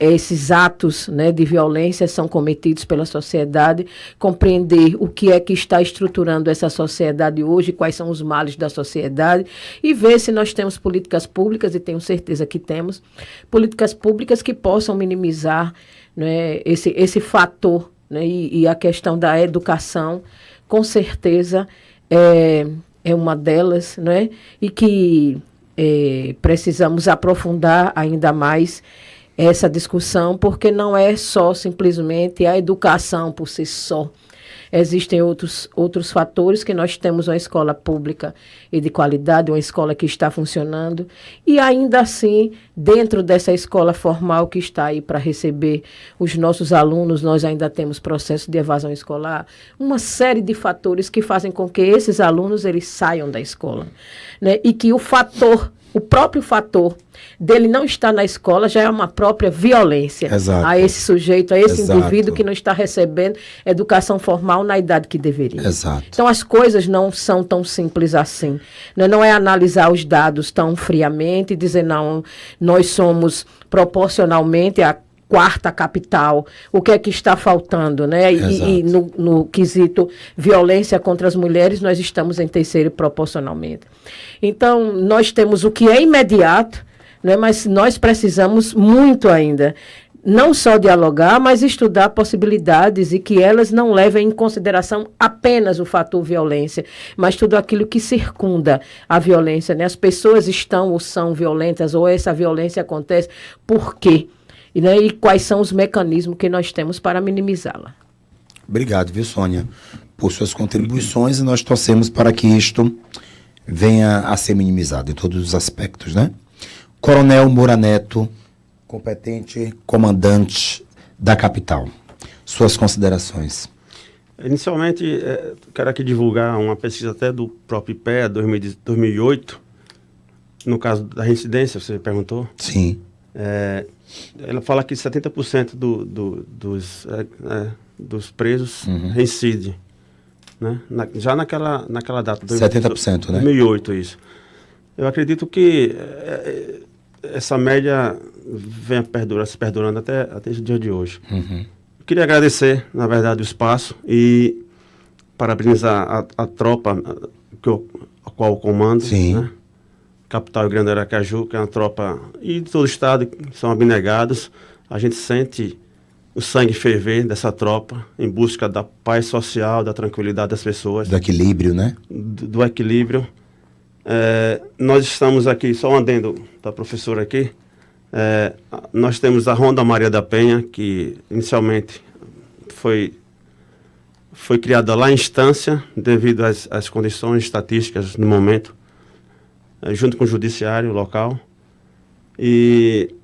Speaker 3: esses atos, né, de violência são cometidos pela sociedade, compreender o que é que está estruturando essa sociedade hoje, quais são os males da sociedade, e ver se nós temos políticas públicas, e tenho certeza que temos, políticas públicas que possam minimizar, né, esse fator, né, e a questão da educação, com certeza, é uma delas, né, e que precisamos aprofundar ainda mais essa discussão, porque não é só simplesmente a educação por si só. Existem outros fatores, que nós temos uma escola pública e de qualidade, uma escola que está funcionando, e ainda assim, dentro dessa escola formal que está aí para receber os nossos alunos, nós ainda temos processo de evasão escolar, uma série de fatores que fazem com que esses alunos eles saiam da escola, né? E que o próprio fator dele não estar na escola já é uma própria violência. Exato. A esse sujeito, a esse Exato. Indivíduo que não está recebendo educação formal na idade que deveria.
Speaker 2: Exato.
Speaker 3: Então, as coisas não são tão simples assim. Não é analisar os dados tão friamente e dizer, não, nós somos proporcionalmente a quarta capital, o que é que está faltando, né? E no quesito violência contra as mulheres, nós estamos em terceiro proporcionalmente. Então, nós temos o que é imediato, né? Mas nós precisamos muito ainda, não só dialogar, mas estudar possibilidades e que elas não levem em consideração apenas o fator violência, mas tudo aquilo que circunda a violência, né? As pessoas estão ou são violentas, ou essa violência acontece, por quê? Né, e quais são os mecanismos que nós temos para minimizá-la.
Speaker 2: Obrigado, viu, Sônia, por suas contribuições, e nós torcemos para que isto venha a ser minimizado em todos os aspectos, né? Coronel Moura Neto, competente comandante da capital. Suas considerações.
Speaker 4: Inicialmente, quero aqui divulgar uma pesquisa até do próprio IPEA, 2008, no caso da reincidência, você perguntou?
Speaker 2: Sim.
Speaker 4: Ela fala que 70% dos presos reincidem, né? Já naquela data.
Speaker 2: 70%, né?
Speaker 4: 2008, isso. Eu acredito que essa média vem se perdurando até esse dia de hoje. Eu queria agradecer, na verdade, o espaço e parabenizar a tropa a qual eu comando.
Speaker 2: Sim.
Speaker 4: Né? Capital e Grande Aracaju, que é uma tropa, e de todo o estado, que são abnegados. A gente sente o sangue ferver dessa tropa em busca da paz social, da tranquilidade das pessoas.
Speaker 2: Do equilíbrio, né?
Speaker 4: Do equilíbrio. Nós estamos aqui, só um adendo da professora aqui, nós temos a Ronda Maria da Penha, que inicialmente foi criada lá em Estância, devido às condições estatísticas no momento, junto com o judiciário local. E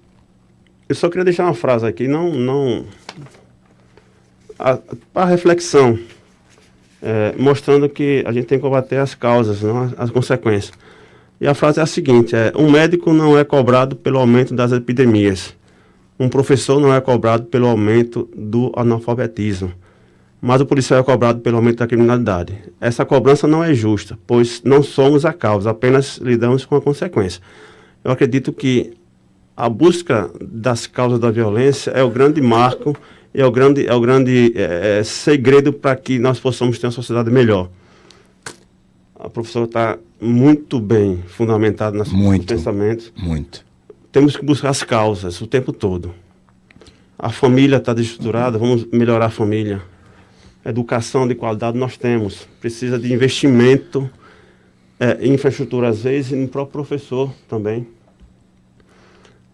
Speaker 4: eu só queria deixar uma frase aqui, para reflexão, mostrando que a gente tem que combater as causas, não as consequências. E a frase é a seguinte: um médico não é cobrado pelo aumento das epidemias, um professor não é cobrado pelo aumento do analfabetismo, mas o policial é cobrado pelo aumento da criminalidade. Essa cobrança não é justa, pois não somos a causa, apenas lidamos com a consequência. Eu acredito que a busca das causas da violência é o grande marco, é o grande segredo para que nós possamos ter uma sociedade melhor. A professora está muito bem fundamentada nos pensamentos.
Speaker 2: Muito.
Speaker 4: Temos que buscar as causas o tempo todo. A família está desestruturada, vamos melhorar a família. Educação de qualidade nós temos. Precisa de investimento em infraestrutura, às vezes, e no próprio professor também.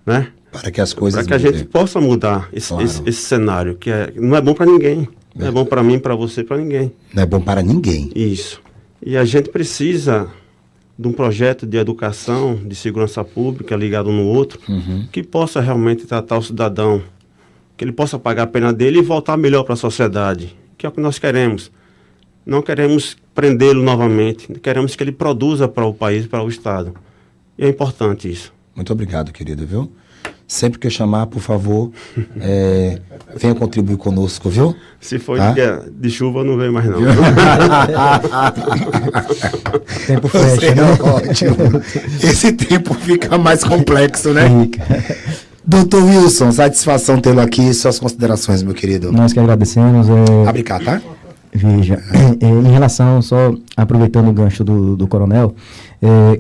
Speaker 4: Né?
Speaker 2: Para que as coisas
Speaker 4: Para que a gente possa mudar esse cenário, que não é bom para ninguém. Não é bom para mim, para você, para ninguém.
Speaker 2: Não é bom para ninguém.
Speaker 4: Isso. E a gente precisa de um projeto de educação, de segurança pública, ligado um no outro, que possa realmente tratar o cidadão, que ele possa pagar a pena dele e voltar melhor para a sociedade, que é o que nós queremos. Não queremos prendê-lo novamente, queremos que ele produza para o país, para o Estado. E é importante isso.
Speaker 2: Muito obrigado, querido, viu? Sempre que eu chamar, por favor, venha contribuir conosco, viu?
Speaker 4: Se for de chuva, não vem mais não.
Speaker 5: Tempo fecha, né?
Speaker 2: Ótimo. Esse tempo fica mais complexo, né? Doutor Wilson, satisfação tê-lo aqui. Suas considerações, meu querido.
Speaker 5: Nós que agradecemos.
Speaker 2: Abre cá, tá?
Speaker 5: Veja, em relação, só aproveitando o gancho do coronel,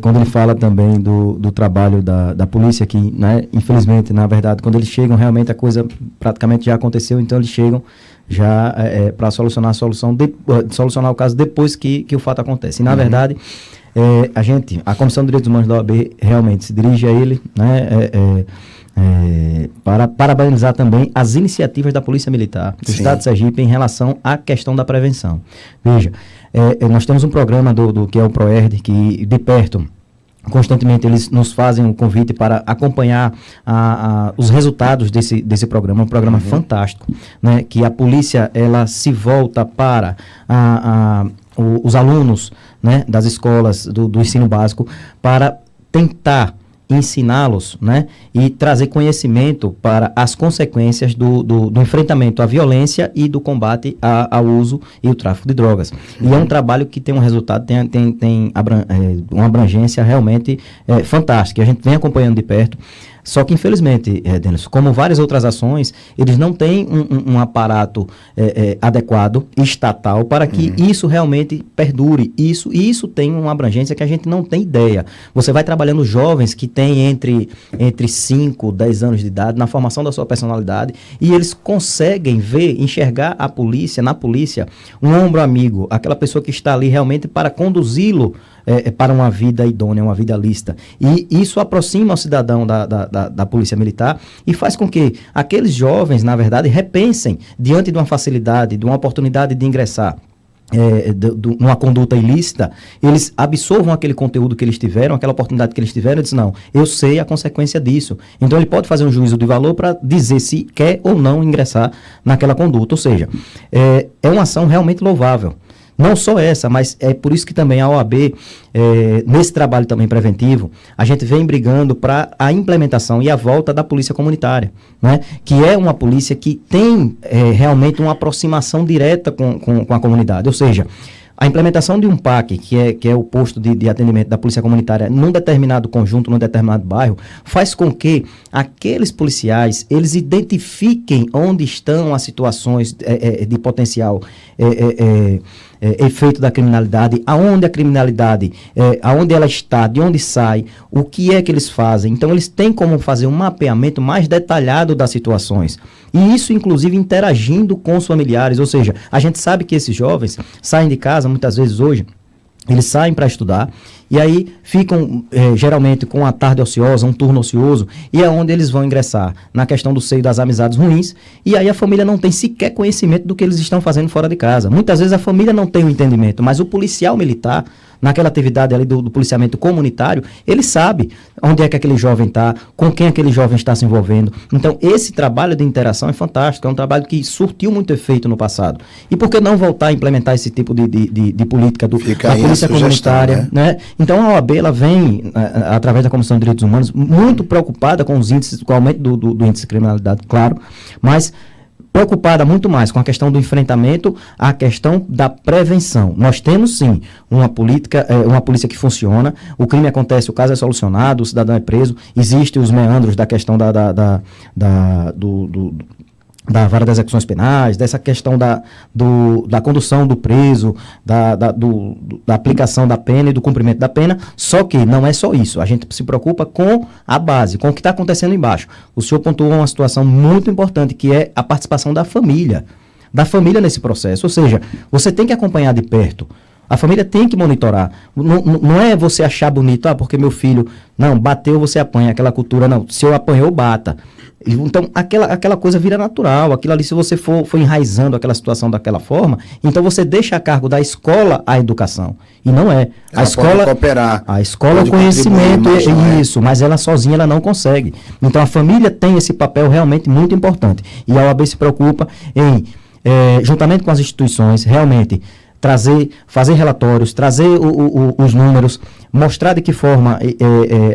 Speaker 5: quando ele fala também do trabalho da polícia, que, né, infelizmente, na verdade, quando eles chegam, realmente a coisa praticamente já aconteceu, então eles chegam já para solucionar solucionar o caso depois que o fato acontece. E, na verdade, a Comissão de Direitos Humanos da OAB realmente se dirige a ele, né, para parabenizar também as iniciativas da Polícia Militar do Estado de Sergipe em relação à questão da prevenção. Veja, nós temos um programa do que é o ProERD, que de perto, constantemente eles nos fazem um convite para acompanhar os resultados desse programa, um programa fantástico, né, que a polícia ela se volta para os alunos, né, das escolas do ensino básico para tentar ensiná-los, né, e trazer conhecimento para as consequências do enfrentamento à violência e do combate ao uso e o tráfico de drogas. E é um trabalho que tem um resultado, tem uma abrangência realmente fantástica. A gente vem acompanhando de perto. Só que, infelizmente, Denilson, como várias outras ações, eles não têm um aparato adequado, estatal, para que isso realmente perdure. E isso tem uma abrangência que a gente não tem ideia. Você vai trabalhando jovens que têm entre 5 e 10 anos de idade, na formação da sua personalidade, e eles conseguem enxergar na polícia, um ombro amigo, aquela pessoa que está ali realmente para conduzi-lo para uma vida idônea, uma vida lícita. E isso aproxima o cidadão da Polícia Militar e faz com que aqueles jovens, na verdade, repensem diante de uma facilidade, de uma oportunidade de ingressar numa conduta ilícita, eles absorvam aquele conteúdo que eles tiveram, aquela oportunidade que eles tiveram e dizem, não, eu sei a consequência disso. Então ele pode fazer um juízo de valor para dizer se quer ou não ingressar naquela conduta. Ou seja, é uma ação realmente louvável. Não só essa, mas é por isso que também a OAB, nesse trabalho também preventivo, a gente vem brigando para a implementação e a volta da polícia comunitária, né? Que é uma polícia que tem realmente uma aproximação direta com a comunidade. Ou seja, a implementação de um PAC, que é o posto de atendimento da polícia comunitária num determinado conjunto, num determinado bairro, faz com que aqueles policiais, eles identifiquem onde estão as situações de potencial efeito da criminalidade, aonde a criminalidade, aonde ela está, de onde sai, o que é que eles fazem. Então, eles têm como fazer um mapeamento mais detalhado das situações. E isso, inclusive, interagindo com os familiares. Ou seja, a gente sabe que esses jovens saem de casa, muitas vezes hoje, eles saem para estudar e aí ficam geralmente com uma tarde ociosa, um turno ocioso, e é onde eles vão ingressar na questão do seio das amizades ruins, e aí a família não tem sequer conhecimento do que eles estão fazendo fora de casa. Muitas vezes a família não tem o entendimento, mas o policial militar, naquela atividade ali do policiamento comunitário, ele sabe onde é que aquele jovem está, com quem aquele jovem está se envolvendo. Então, esse trabalho de interação é fantástico, é um trabalho que surtiu muito efeito no passado. E por que não voltar a implementar esse tipo de política da polícia comunitária, né? Então, a OAB, ela vem, através da Comissão de Direitos Humanos, muito preocupada com os índices, com o aumento do índice de criminalidade, claro, mas preocupada muito mais com a questão do enfrentamento à questão da prevenção. Nós temos, sim, uma polícia que funciona, o crime acontece, o caso é solucionado, o cidadão é preso, existem os meandros da questão da vara das execuções penais, dessa questão da condução do preso, da aplicação da pena e do cumprimento da pena, só que não é só isso, a gente se preocupa com a base, com o que está acontecendo embaixo. O senhor pontuou uma situação muito importante, que é a participação da família nesse processo, ou seja, você tem que acompanhar de perto. A família tem que monitorar. Não é você achar bonito, porque meu filho, não, bateu, você apanha, aquela cultura, não, se eu apanhou, bata. Então, aquela coisa vira natural, aquilo ali, se você for enraizando aquela situação daquela forma, então você deixa a cargo da escola a educação. E não é.
Speaker 2: Ela pode cooperar.
Speaker 5: A escola é o conhecimento, isso, mas ela sozinha ela não consegue. Então, a família tem esse papel realmente muito importante. E a OAB se preocupa em, juntamente com as instituições, realmente fazer relatórios, trazer os números, mostrar de que forma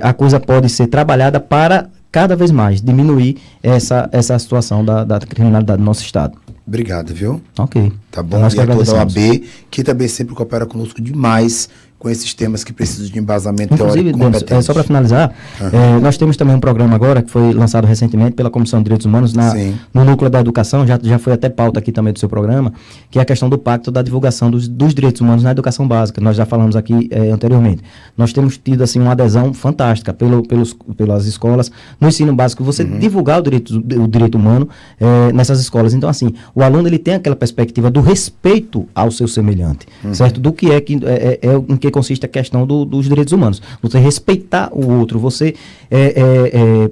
Speaker 5: a coisa pode ser trabalhada para cada vez mais diminuir essa situação da criminalidade do nosso estado.
Speaker 2: Obrigado, viu?
Speaker 5: Ok.
Speaker 2: Tá bom. E a toda a OAB, que também sempre coopera conosco demais com esses temas que precisam de embasamento
Speaker 5: teórico
Speaker 2: e competente.
Speaker 5: Só para finalizar, nós temos também um programa agora que foi lançado recentemente pela Comissão de Direitos Humanos no Núcleo da Educação, já foi até pauta aqui também do seu programa, que é a questão do pacto da divulgação dos direitos humanos na educação básica. Nós já falamos aqui anteriormente. Nós temos tido assim, uma adesão fantástica pelas escolas. No ensino básico, você divulgar o direito humano nessas escolas. Então, assim, o aluno ele tem aquela perspectiva do respeito ao seu semelhante, certo? Do que em que consiste a questão dos direitos humanos. Você respeitar o outro, você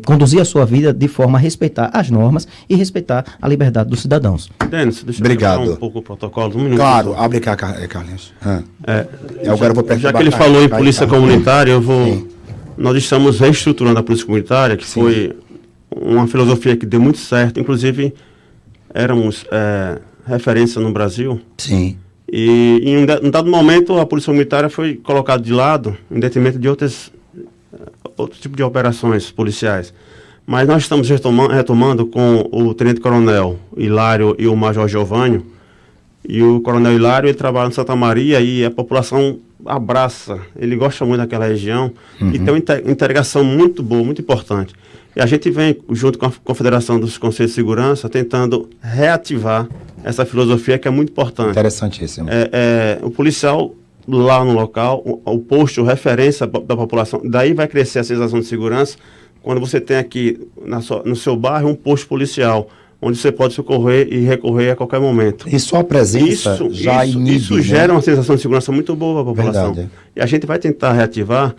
Speaker 5: conduzir a sua vida de forma a respeitar as normas e respeitar a liberdade dos cidadãos.
Speaker 4: Denis, deixa
Speaker 2: Obrigado.
Speaker 4: eu falar um pouco o protocolo. Um minuto.
Speaker 2: Claro, abre cá, Carlinhos. Agora eu vou
Speaker 4: já que ele falou em polícia comunitária, nós estamos reestruturando a polícia comunitária, que foi uma filosofia que deu muito certo. Inclusive, éramos referência no Brasil.
Speaker 2: Sim.
Speaker 4: E em um dado momento a polícia comunitária foi colocada de lado em detrimento de outro tipo de operações policiais. Mas nós estamos retomando com o tenente-coronel Hilário e o major Giovânio. E o coronel Hilário ele trabalha em Santa Maria e a população abraça, ele gosta muito daquela região e tem uma integração muito boa, muito importante. E a gente vem, junto com a Confederação dos Conselhos de Segurança, tentando reativar essa filosofia que é muito importante.
Speaker 2: Interessantíssimo.
Speaker 4: O policial lá no local, o posto, referência da população, daí vai crescer a sensação de segurança quando você tem aqui no seu bairro um posto policial, onde você pode socorrer e recorrer a qualquer momento.
Speaker 2: E só a presença inibe,
Speaker 4: isso gera uma sensação de segurança muito boa para a população.
Speaker 2: Verdade.
Speaker 4: E a gente vai tentar reativar,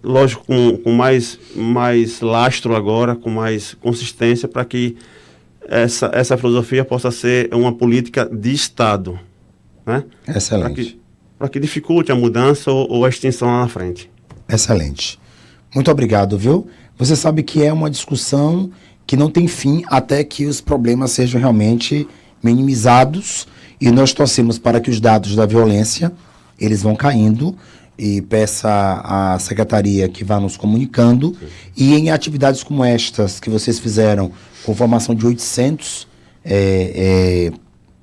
Speaker 4: lógico, com mais lastro agora, com mais consistência, para que essa filosofia possa ser uma política de Estado, né?
Speaker 2: Excelente.
Speaker 4: Para que dificulte a mudança ou a extinção lá na frente.
Speaker 2: Excelente. Muito obrigado, viu? Você sabe que é uma discussão que não tem fim até que os problemas sejam realmente minimizados, e nós torcemos para que os dados da violência, eles vão caindo, e peça à secretaria que vá nos comunicando, e em atividades como estas que vocês fizeram, com formação de 800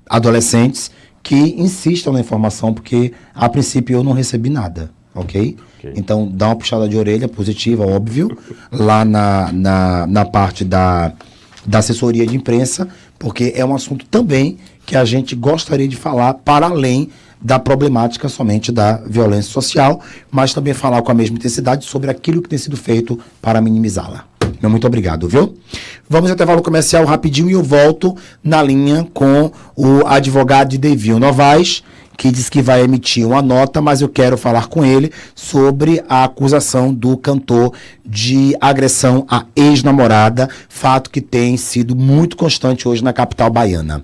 Speaker 2: adolescentes, que insistam na informação, porque a princípio eu não recebi nada, ok? Então dá uma puxada de orelha positiva, óbvio, lá na parte da assessoria de imprensa, porque é um assunto também que a gente gostaria de falar para além da problemática somente da violência social, mas também falar com a mesma intensidade sobre aquilo que tem sido feito para minimizá-la. Muito obrigado, viu? Vamos ao intervalo comercial rapidinho e eu volto na linha com o advogado Deivio Novaes, que diz que vai emitir uma nota, mas eu quero falar com ele sobre a acusação do cantor de agressão à ex-namorada, fato que tem sido muito constante hoje na capital baiana.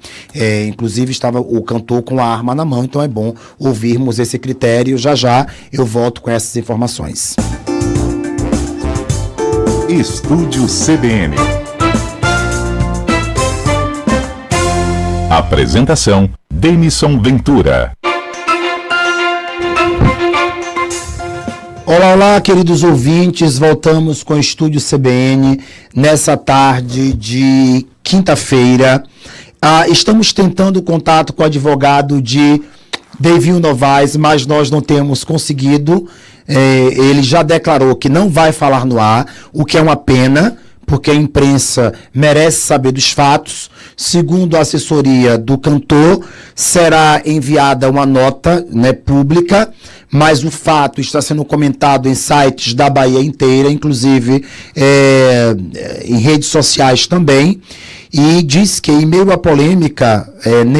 Speaker 2: Inclusive estava o cantor com a arma na mão, então é bom ouvirmos esse critério. Já eu volto com essas informações.
Speaker 1: Estúdio CBN. Apresentação: Denison Ventura.
Speaker 2: Olá, queridos ouvintes, voltamos com o Estúdio CBN nessa tarde de quinta-feira. Estamos tentando contato com o advogado de Devinho Novaes, mas nós não temos conseguido. Ele já declarou que não vai falar no ar, o que é uma pena, porque a imprensa merece saber dos fatos. Segundo a assessoria do cantor, será enviada uma nota, né, pública, mas o fato está sendo comentado em sites da Bahia inteira, inclusive em redes sociais também, e diz que, em meio à polêmica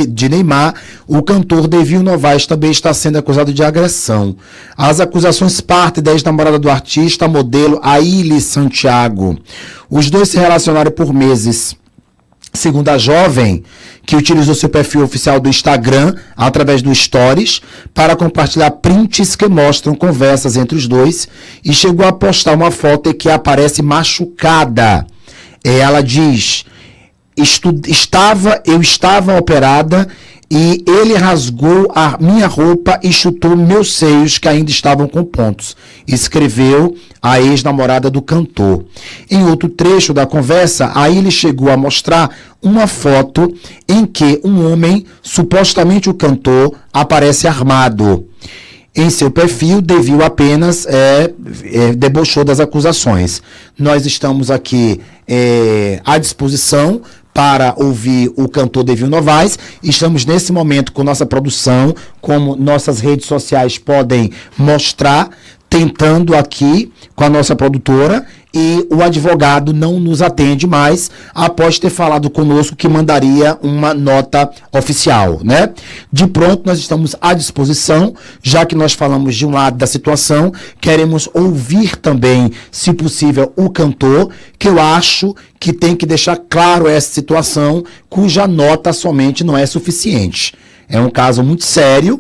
Speaker 2: de Neymar, o cantor Devinho Novaes também está sendo acusado de agressão. As acusações partem da ex-namorada do artista, a modelo Aíli Santiago. Os dois se relacionaram por meses. Segundo a jovem, que utilizou seu perfil oficial do Instagram, através do Stories, para compartilhar prints que mostram conversas entre os dois, e chegou a postar uma foto em que aparece machucada. Ela diz: eu estava operada e ele rasgou a minha roupa e chutou meus seios, que ainda estavam com pontos, escreveu a ex-namorada do cantor. Em outro trecho da conversa, aí ele chegou a mostrar uma foto em que um homem, supostamente o cantor, aparece armado. Em seu perfil, Devinho apenas debochou das acusações. Nós estamos aqui à disposição para ouvir o cantor Devinho Novaes. Estamos nesse momento com nossa produção, como nossas redes sociais podem mostrar, tentando aqui com a nossa produtora, e o advogado não nos atende mais, após ter falado conosco que mandaria uma nota oficial, né? De pronto, nós estamos à disposição, já que nós falamos de um lado da situação, queremos ouvir também, se possível, o cantor, que eu acho que tem que deixar claro essa situação, cuja nota somente não é suficiente. É um caso muito sério,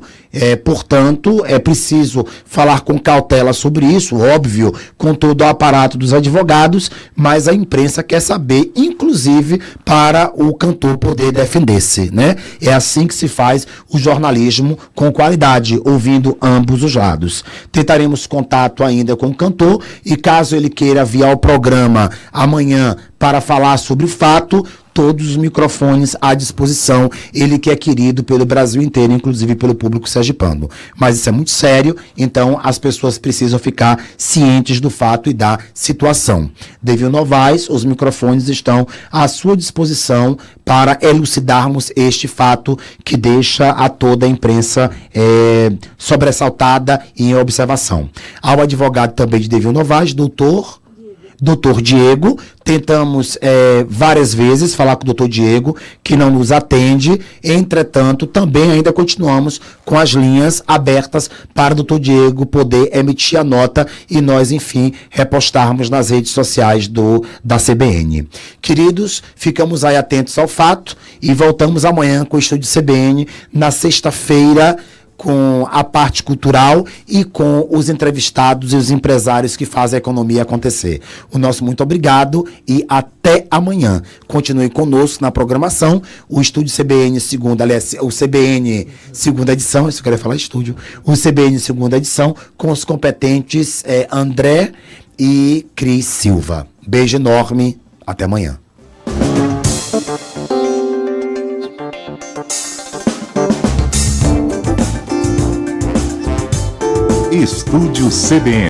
Speaker 2: portanto, é preciso falar com cautela sobre isso, óbvio, com todo o aparato dos advogados, mas a imprensa quer saber, inclusive, para o cantor poder defender-se, né? É assim que se faz o jornalismo com qualidade, ouvindo ambos os lados. Tentaremos contato ainda com o cantor, e caso ele queira vir ao programa amanhã para falar sobre o fato, todos os microfones à disposição, ele que é querido pelo Brasil inteiro, inclusive pelo público sergipano. Mas isso é muito sério, então as pessoas precisam ficar cientes do fato e da situação. Devinho Novaes, os microfones estão à sua disposição para elucidarmos este fato que deixa a toda a imprensa sobressaltada e em observação. Ao advogado também de Devinho Novaes, Doutor Diego, tentamos várias vezes falar com o Doutor Diego, que não nos atende. Entretanto, também ainda continuamos com as linhas abertas para o Doutor Diego poder emitir a nota e nós, enfim, repostarmos nas redes sociais da CBN. Queridos, ficamos aí atentos ao fato e voltamos amanhã com o Estúdio CBN, na sexta-feira, com a parte cultural e com os entrevistados e os empresários que fazem a economia acontecer. O nosso muito obrigado e até amanhã. Continue conosco na programação. O Estúdio CBN o CBN segunda edição, isso eu queria falar estúdio, o CBN segunda edição, com os competentes André e Cris Silva. Beijo enorme, até amanhã.
Speaker 1: Estúdio CBN.